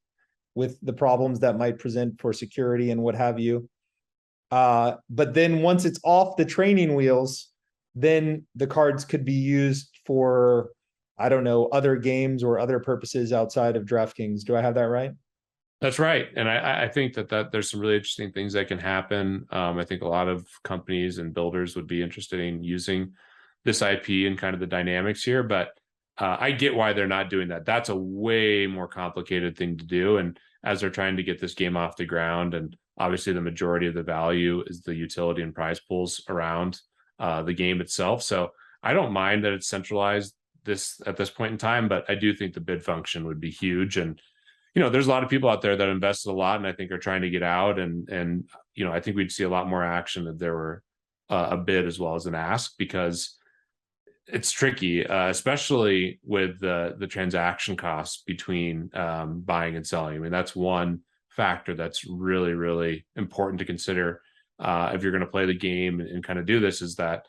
with the problems that might present for security and what have you. But then once it's off the training wheels, then the cards could be used for, I don't know, other games or other purposes outside of DraftKings. Do I have that right? That's right, and I think that there's some really interesting things that can happen. I think a lot of companies and builders would be interested in using this IP and kind of the dynamics here, but I get why they're not doing that. That's a way more complicated thing to do, and as they're trying to get this game off the ground, and obviously the majority of the value is the utility and prize pools around the game itself. So I don't mind that it's centralized this at this point in time, but I do think the bid function would be huge. And there's a lot of people out there that invested a lot and I think are trying to get out. And I think we'd see a lot more action if there were a bid as well as an ask, because it's tricky, especially with the transaction costs between buying and selling. I mean, that's one factor that's really, really important to consider if you're going to play the game and kind of do this, is that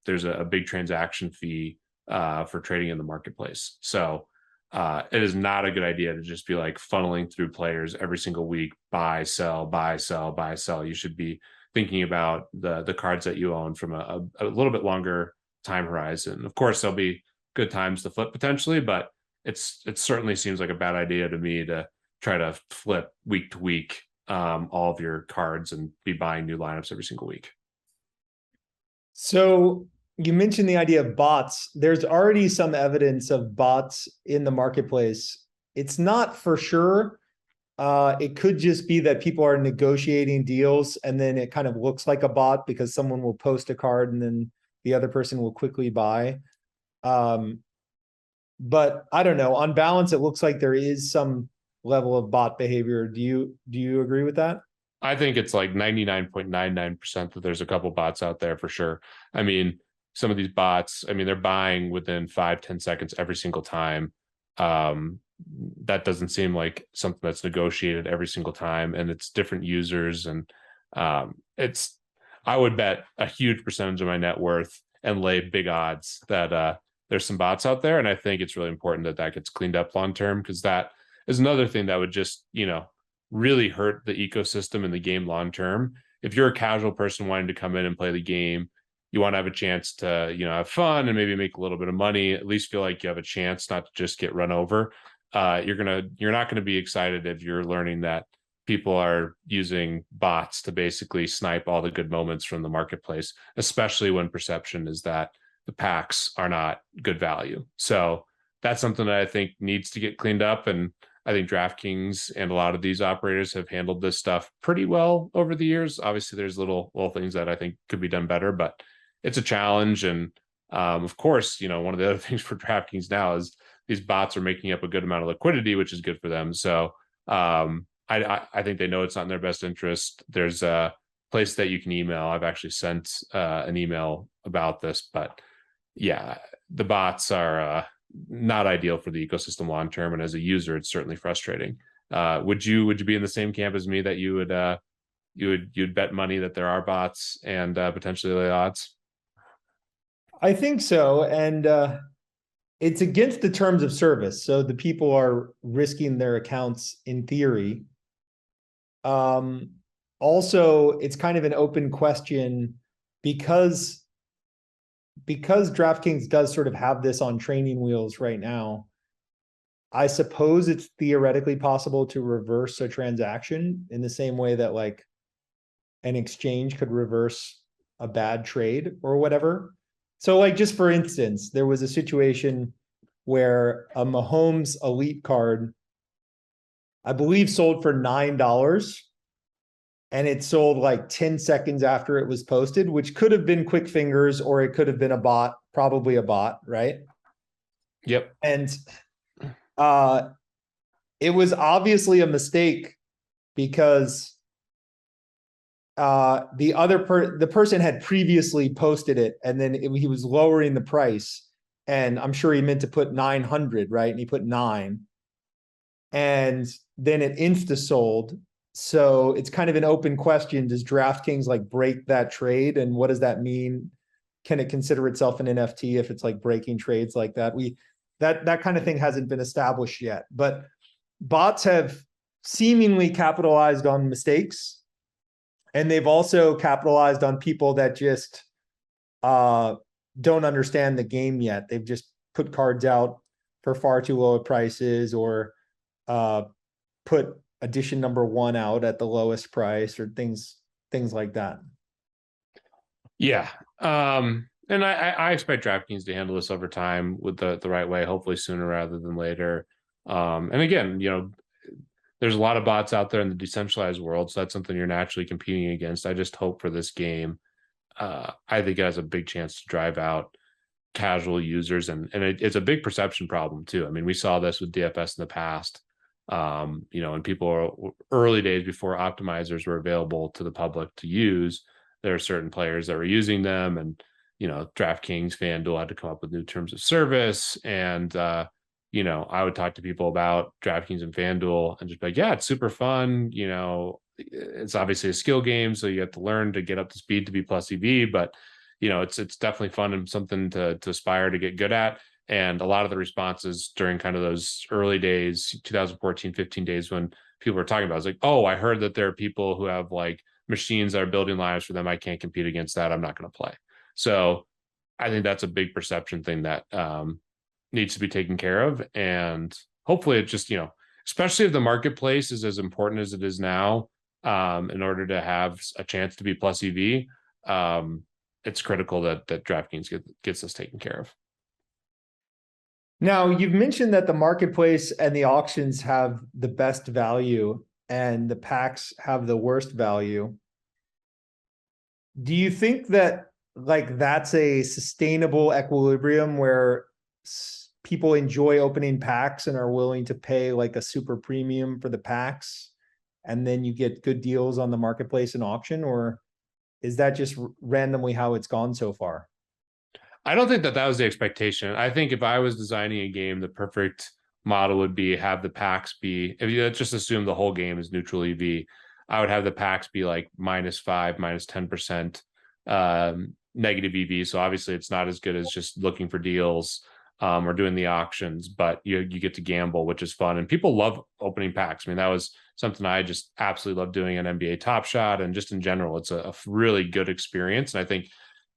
there's a big transaction fee for trading in the marketplace. So it is not a good idea to just be like funneling through players every single week, buy, sell, buy, sell, buy, sell. You should be thinking about the cards that you own from a little bit longer time horizon. Of course, there'll be good times to flip potentially, but it certainly seems like a bad idea to me to try to flip week to week all of your cards and be buying new lineups every single week. So you mentioned the idea of bots. There's already some evidence of bots in the marketplace. It's not for sure. It could just be that people are negotiating deals and then it kind of looks like a bot because someone will post a card and then the other person will quickly buy. But I don't know. On balance, it looks like there is some level of bot behavior. Do you agree with that? I think it's like 99.99% that there's a couple bots out there for sure. I mean, some of these bots, I mean, they're buying within 5-10 seconds every single time. That doesn't seem like something that's negotiated every single time, and it's different users. And I would bet a huge percentage of my net worth and lay big odds that there's some bots out there. And I think it's really important that that gets cleaned up long term, because that is another thing that would just, really hurt the ecosystem and the game long term. If you're a casual person wanting to come in and play the game, you want to have a chance to, have fun and maybe make a little bit of money, at least feel like you have a chance not to just get run over. You're not gonna be excited if you're learning that people are using bots to basically snipe all the good moments from the marketplace, especially when perception is that the packs are not good value. So that's something that I think needs to get cleaned up. And I think DraftKings and a lot of these operators have handled this stuff pretty well over the years. Obviously, there's little things that I think could be done better, but it's a challenge. And of course, one of the other things for DraftKings now is these bots are making up a good amount of liquidity, which is good for them. So I think they know it's not in their best interest. There's a place that you can email. I've actually sent an email about this, but yeah, the bots are not ideal for the ecosystem long term, and as a user, it's certainly frustrating. Would you be in the same camp as me that you'd bet money that there are bots and potentially the odds? I think so. And it's against the terms of service. So the people are risking their accounts in theory. Also, it's kind of an open question because DraftKings does sort of have this on training wheels right now. I suppose it's theoretically possible to reverse a transaction in the same way that like an exchange could reverse a bad trade or whatever. So like just for instance, there was a situation where a Mahomes elite card, I believe, sold for $9 and it sold like 10 seconds after it was posted, which could have been quick fingers or it could have been a bot, probably a bot, right? Yep. And it was obviously a mistake because the person had previously posted it and then he was lowering the price, and I'm sure he meant to put 900, right? And he put 9, and then it insta sold. So it's kind of an open question. Does DraftKings like break that trade, and what does that mean? Can it consider itself an NFT if it's like breaking trades like that? That kind of thing hasn't been established yet, but bots have seemingly capitalized on mistakes, and they've also capitalized on people that just don't understand the game yet. They've just put cards out for far too low prices, or put edition number 1 out at the lowest price, or things like that. Yeah. And I expect DraftKings to handle this over time with the right way, hopefully sooner rather than later. And again, there's a lot of bots out there in the decentralized world, so that's something you're naturally competing against. I just hope for this game, I think it has a big chance to drive out casual users, and it's a big perception problem too. I mean, we saw this with DFS in the past. And people are early days before optimizers were available to the public to use. There are certain players that were using them, and DraftKings, FanDuel had to come up with new terms of service, and I would talk to people about DraftKings and FanDuel and just be like, yeah, it's super fun. It's obviously a skill game, so you have to learn to get up to speed to be plus EV, but it's definitely fun and something to aspire to get good at. And a lot of the responses during kind of those early days, 2014, 15 days, when people were talking about it, was like, oh, I heard that there are people who have like machines that are building lives for them. I can't compete against that. I'm not going to play. So I think that's a big perception thing that needs to be taken care of. And hopefully it just, especially if the marketplace is as important as it is now, in order to have a chance to be plus EV, it's critical that DraftKings gets this taken care of. Now, you've mentioned that the marketplace and the auctions have the best value and the packs have the worst value. Do you think that like that's a sustainable equilibrium where people enjoy opening packs and are willing to pay like a super premium for the packs, and then you get good deals on the marketplace and auction? Or is that just randomly how it's gone so far? I don't think that was the expectation. I think if I was designing a game, the perfect model would be have the packs be, if you just assume the whole game is neutral EV, I would have the packs be like -5, -10% negative EV. So obviously it's not as good as just looking for deals or doing the auctions, but you get to gamble, which is fun. And people love opening packs. I mean, that was something I just absolutely love doing on NBA Top Shot, and just in general, it's a really good experience. And I think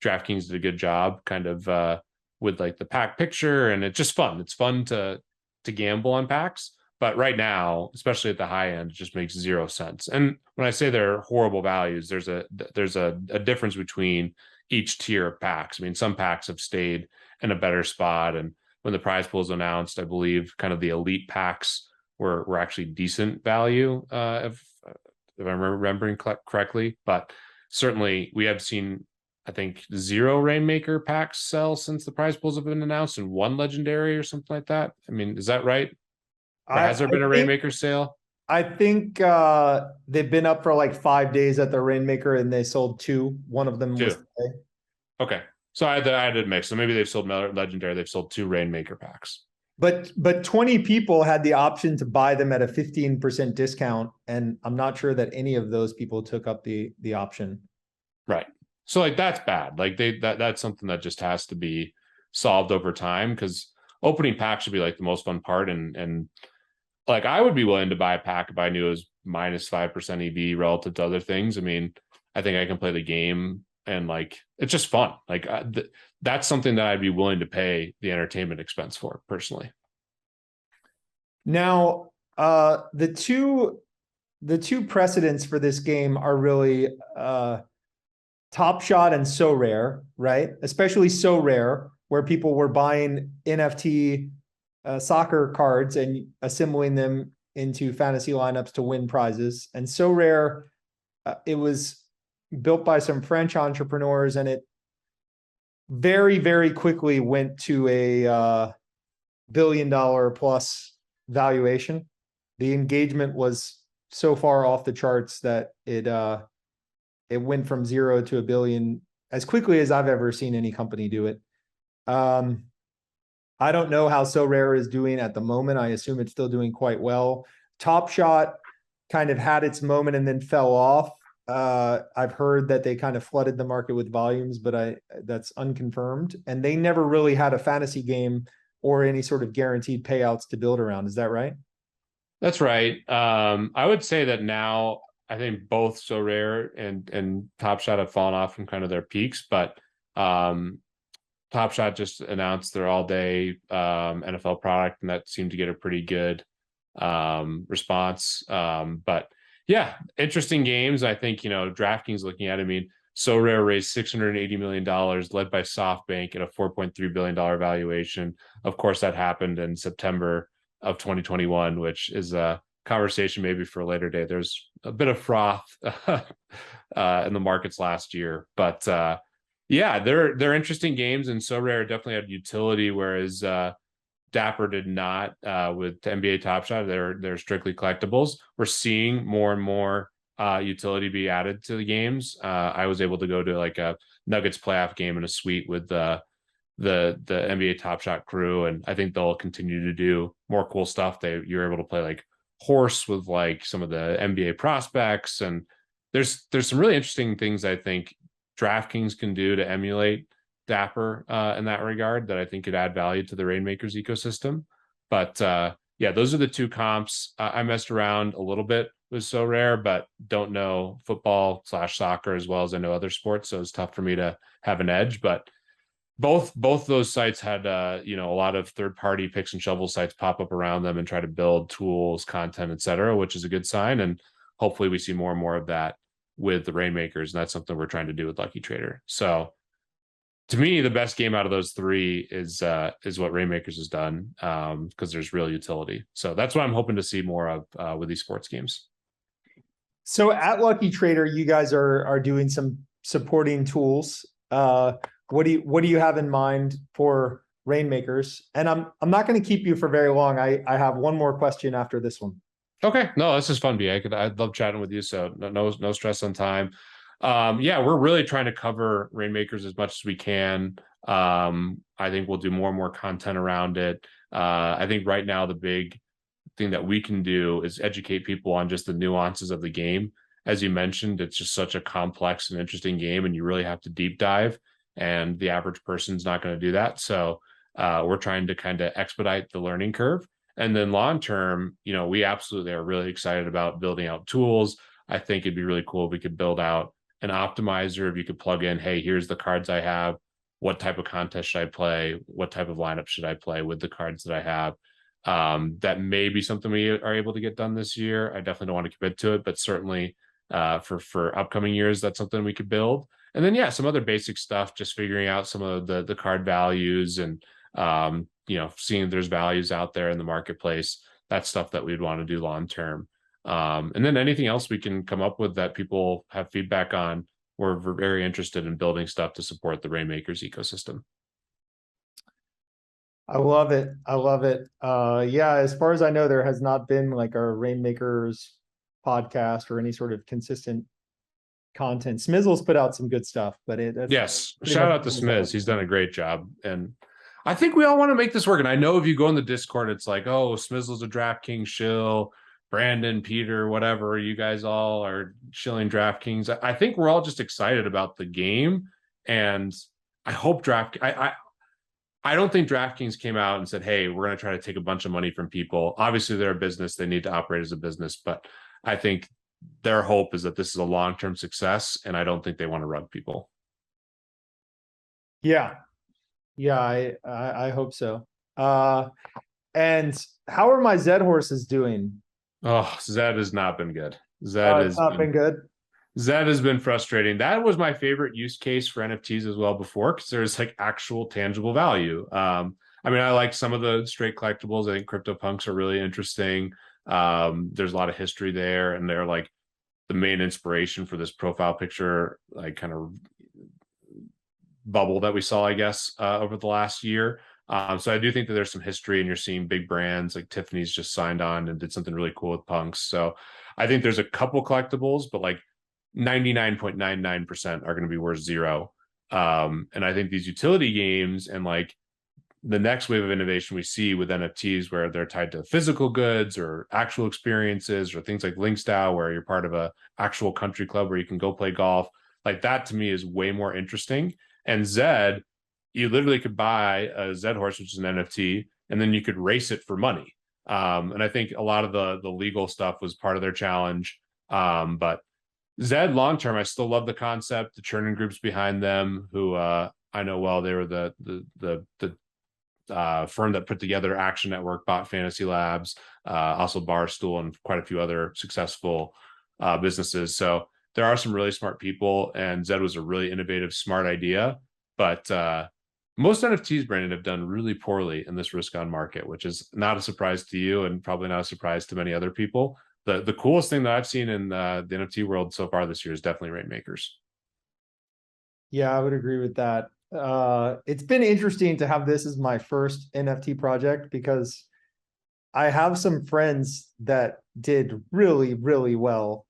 DraftKings did a good job kind of with like the pack picture, and it's just fun. It's fun to gamble on packs. But right now, especially at the high end, it just makes zero sense. And when I say they're horrible values, there's a difference between each tier of packs. I mean, some packs have stayed in a better spot, and when the prize pool is announced, I believe kind of the elite packs were actually decent value, if I'm remembering correctly. But certainly, we have seen, I think, 0 Rainmaker packs sell since the prize pools have been announced, and 1 legendary or something like that. I mean, is that right? Or has there been a think Rainmaker sale? I think they've been up for like 5 days at the Rainmaker and they sold two. One of them was Two. today. Okay. So I had it mixed. So maybe they've sold Legendary. They've sold two Rainmaker packs. But 20 people had the option to buy them at a 15% discount, and I'm not sure that any of those people took up the option. Right. So like that's bad. Like that's something that just has to be solved over time because opening packs should be like the most fun part. And like I would be willing to buy a pack if I knew it was -5% EV relative to other things. I mean, I think I can play the game and like it's just fun. Like that's something that I'd be willing to pay the entertainment expense for personally. Now, the two precedents for this game are really Top Shot and So Rare, right? Especially So Rare, where people were buying NFT soccer cards and assembling them into fantasy lineups to win prizes. And So Rare, it was built by some French entrepreneurs, and it very, very quickly went to a $1 billion plus valuation. The engagement was so far off the charts that it went from 0 to 1 billion as quickly as I've ever seen any company do it. Um, I don't know how So Rare is doing at the moment. I assume it's still doing quite well. Top Shot kind of had its moment and then fell off. I've heard that they kind of flooded the market with volumes, but that's unconfirmed. And they never really had a fantasy game or any sort of guaranteed payouts to build around. Is that right? That's right. I would say that now I think both So Rare and Top Shot have fallen off from kind of their peaks, but um, Top Shot just announced their all day NFL product, and that seemed to get a pretty good response. But yeah, interesting games. I think, Draftkings looking at it, I mean, So Rare raised $680 million, led by SoftBank at a $4.3 billion valuation. Of course, that happened in September of 2021, which is a conversation maybe for a later day. There's a bit of froth in the markets last year, but yeah, they're interesting games, and So Rare definitely had utility, whereas Dapper did not with NBA Top Shot. They're strictly collectibles. We're seeing more and more utility be added to the games. I was able to go to like a Nuggets playoff game in a suite with the NBA Top Shot crew, and I think they'll continue to do more cool stuff. You're able to play like horse with like some of the NBA prospects, and there's some really interesting things I think DraftKings can do to emulate Dapper in that regard that I think could add value to the Rainmakers ecosystem. But yeah, those are the two comps. I messed around a little bit with So Rare, but don't know football/soccer as well as I know other sports, so it's tough for me to have an edge. But both those sites had a lot of third party picks and shovel sites pop up around them and try to build tools, content, etc., which is a good sign. And hopefully we see more and more of that with the Rainmakers, and that's something we're trying to do with Lucky Trader. So to me, the best game out of those three is what Rainmakers has done, because there's real utility. So that's what I'm hoping to see more of with these sports games. So at Lucky Trader, you guys are doing some supporting tools. What do you have in mind for Rainmakers? And I'm not going to keep you for very long. I have one more question after this one. Okay, no, this is fun, B. I'd love chatting with you. So no stress on time. Yeah, we're really trying to cover Rainmakers as much as we can. I think we'll do more and more content around it. I think right now the big thing that we can do is educate people on just the nuances of the game. As you mentioned, it's just such a complex and interesting game, and you really have to deep dive. And the average person's not going to do that. So we're trying to kind of expedite the learning curve. And then long term, we absolutely are really excited about building out tools. I think it'd be really cool if we could build out an optimizer. If you could plug in, hey, here's the cards I have. What type of contest should I play? What type of lineup should I play with the cards that I have? That may be something we are able to get done this year. I definitely don't want to commit to it, but certainly for upcoming years, that's something we could build. And then yeah, some other basic stuff, just figuring out some of the card values and seeing if there's values out there in the marketplace. That's stuff that we'd want to do long term. And then anything else we can come up with that people have feedback on. We're very interested in building stuff to support the Rainmakers ecosystem. I love it. I love it. Yeah, as far as I know, there has not been like a Rainmakers podcast or any sort of consistent content. Smizzle's put out some good stuff, but that's Yes, pretty much shout out to all that's out Smiz. He's done there. a great job, and I think we all want to make this work. And I know if you go in the Discord, it's like, oh, Smizzle's a DraftKings shill, Brandon, Peter, whatever. You guys all are shilling DraftKings. I think we're all just excited about the game, and I hope I don't think DraftKings came out and said, hey, we're going to try to take a bunch of money from people. Obviously, they're a business; they need to operate as a business, but I think their hope is that this is a long-term success, and I don't think they want to rug people. Yeah, yeah, I hope so. And how are my Zed horses doing? Oh, Zed has not been good. It's not been good. Zed has been frustrating. That was my favorite use case for NFTs as well before, because there's like actual tangible value. I mean, I like some of the straight collectibles. I think CryptoPunks are really interesting. There's a lot of history there, and they're like the main inspiration for this profile picture, like kind of bubble that we saw, I guess, over the last year. So I do think that there's some history, and you're seeing big brands like Tiffany's just signed on and did something really cool with punks. So I think there's a couple collectibles, but like 99.99% are going to be worth zero. And I think these utility games and like the next wave of innovation we see with NFTs, where they're tied to physical goods or actual experiences, or things like Link Style, where you're part of a actual country club where you can go play golf. Like that to me is way more interesting. And Zed, you literally could buy a Zed horse, which is an NFT, and then you could race it for money. And I think a lot of the legal stuff was part of their challenge. But Zed long term, I still love the concept. The churning groups behind them, who I know well, they were the firm that put together Action Network, bought Fantasy Labs, also Barstool, and quite a few other successful businesses. So there are some really smart people, and Zed was a really innovative, smart idea. But most NFTs, Brandon, have done really poorly in this risk-on market, which is not a surprise to you, and probably not a surprise to many other people. The coolest thing that I've seen in the NFT world so far this year is definitely Rainmakers. Yeah, I would agree with that. It's been interesting to have this as my first NFT project because I have some friends that did really, really well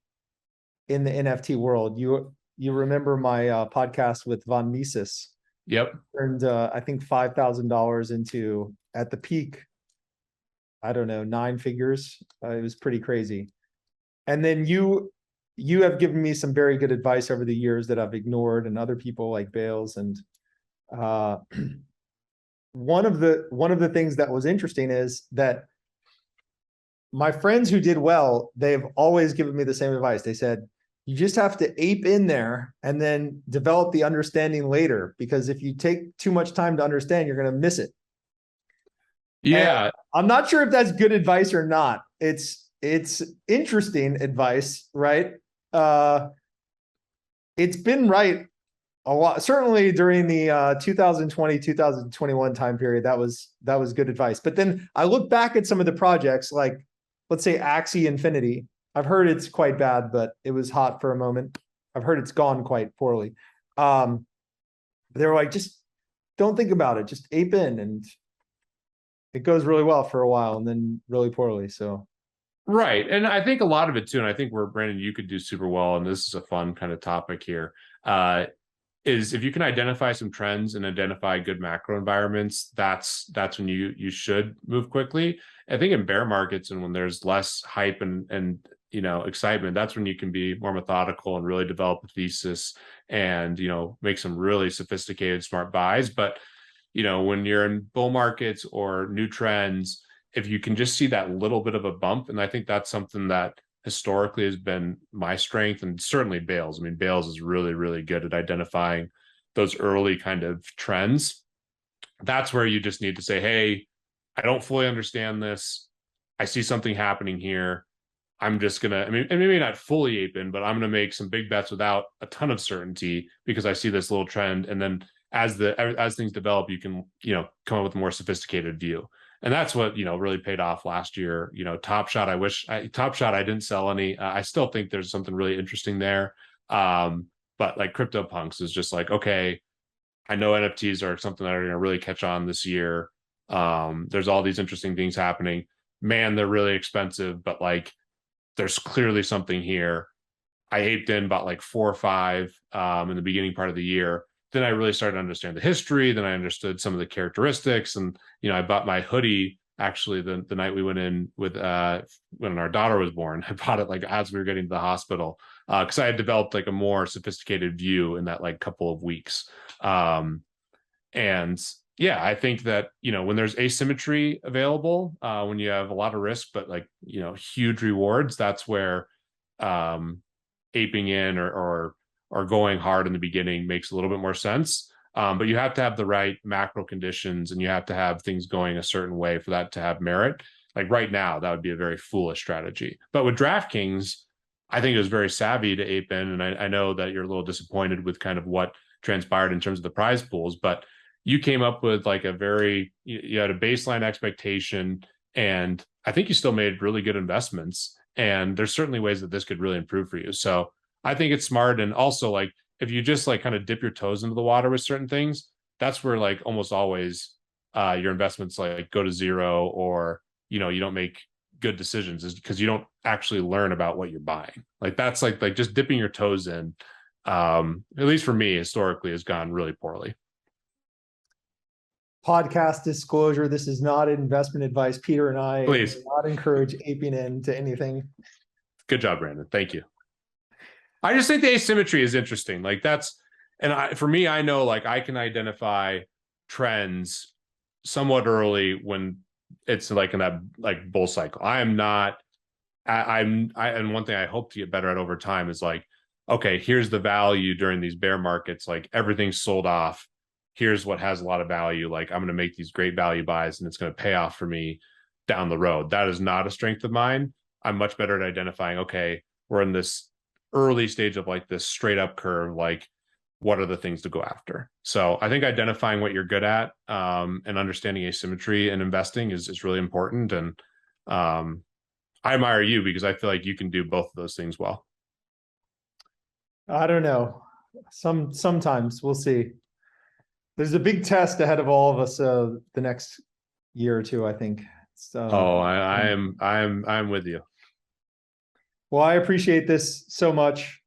in the NFT world. You remember my podcast with Von Mises? Yep. Earned I think $5,000 into at the peak. I don't know, nine figures. It was pretty crazy. And then you have given me some very good advice over the years that I've ignored, and other people like Bales. And uh, one of the things that was interesting is that my friends who did well, they've always given me the same advice. They said, you just have to ape in there and then develop the understanding later, because if you take too much time to understand, you're going to miss it. And Yeah. I'm not sure if that's good advice or not. It's interesting advice, right? Uh, it's been right a lot, certainly during the 2020 2021 time period. That was good advice. But then I look back at some of the projects, like let's say Axie Infinity. I've heard it's quite bad, but it was hot for a moment. I've heard it's gone quite poorly. They were like, just don't think about it, just ape in, and it goes really well for a while and then really poorly. So Right. And I think a lot of it too, and I think where Brandon, you could do super well, and this is a fun kind of topic here, is if you can identify some trends and identify good macro environments, that's when you should move quickly. I think in bear markets and when there's less hype and excitement, that's when you can be more methodical and really develop a thesis and make some really sophisticated smart buys. But when you're in bull markets or new trends, if you can just see that little bit of a bump, and I think that's something that historically has been my strength, and certainly Bales. I mean, Bales is really, really good at identifying those early kind of trends. That's where you just need to say, hey, I don't fully understand this. I see something happening here. I'm just gonna, I mean, and maybe not fully ape in, but I'm gonna make some big bets without a ton of certainty because I see this little trend. And then as things develop, you can, come up with a more sophisticated view. And that's what, really paid off last year. Top Shot, Top Shot, I didn't sell any. I still think there's something really interesting there. But like CryptoPunks is just like, okay, I know NFTs are something that are going to really catch on this year. There's all these interesting things happening. Man, they're really expensive, but like there's clearly something here. I aped in about like 4 or 5 in the beginning part of the year. Then I really started to understand the history. Then I understood some of the characteristics. And, I bought my hoodie actually the night we went in with when our daughter was born. I bought it like as we were getting to the hospital because I had developed like a more sophisticated view in that like couple of weeks. And yeah, I think that, when there's asymmetry available, when you have a lot of risk, but like, huge rewards, that's where aping in or going hard in the beginning makes a little bit more sense. But you have to have the right macro conditions and you have to have things going a certain way for that to have merit. Like right now, that would be a very foolish strategy. But with DraftKings, I think it was very savvy to ape in. And I know that you're a little disappointed with kind of what transpired in terms of the prize pools, but you came up with like you had a baseline expectation, and I think you still made really good investments. And there's certainly ways that this could really improve for you. So I think it's smart. And also, like, if you just like kind of dip your toes into the water with certain things, that's where like almost always your investments like go to zero, or you don't make good decisions, is because you don't actually learn about what you're buying. Like that's like just dipping your toes in, at least for me historically, has gone really poorly. Podcast disclosure: this is not investment advice. Peter and I Please do not encourage aping into anything. Good job, Brandon. Thank you. I just think the asymmetry is interesting. Like for me, I know like I can identify trends somewhat early when it's like in that like bull cycle. And one thing I hope to get better at over time is like, okay, here's the value during these bear markets. Like everything's sold off. Here's what has a lot of value. Like I'm going to make these great value buys and it's going to pay off for me down the road. That is not a strength of mine. I'm much better at identifying, okay, we're in this early stage of like this straight up curve. Like what are the things to go after? So I think identifying what you're good at and understanding asymmetry and investing is really important. And I admire you because I feel like you can do both of those things well. I don't know. Sometimes we'll see. There's a big test ahead of all of us the next year or two, I think. I'm with you. Well, I appreciate this so much.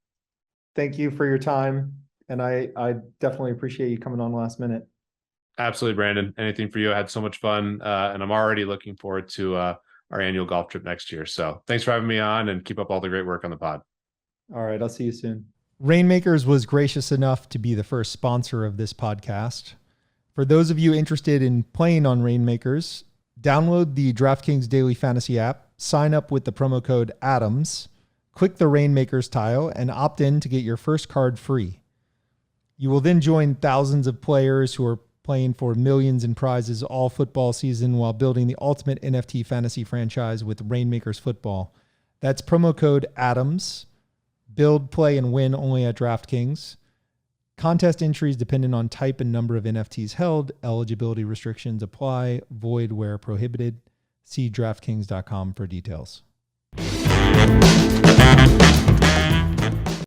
Thank you for your time. And I definitely appreciate you coming on last minute. Absolutely, Brandon. Anything for you. I had so much fun. And I'm already looking forward to our annual golf trip next year. So thanks for having me on, and keep up all the great work on the pod. All right. I'll see you soon. Rainmakers was gracious enough to be the first sponsor of this podcast. For those of you interested in playing on Rainmakers, download the DraftKings Daily Fantasy app, sign up with the promo code ADAMS, click the Rainmakers tile, and opt in to get your first card free. You will then join thousands of players who are playing for millions in prizes all football season while building the ultimate NFT fantasy franchise with Rainmakers Football. That's promo code ADAMS. Build, play, and win only at DraftKings. Contest entries dependent on type and number of NFTs held. Eligibility restrictions apply. Void where prohibited. See DraftKings.com for details.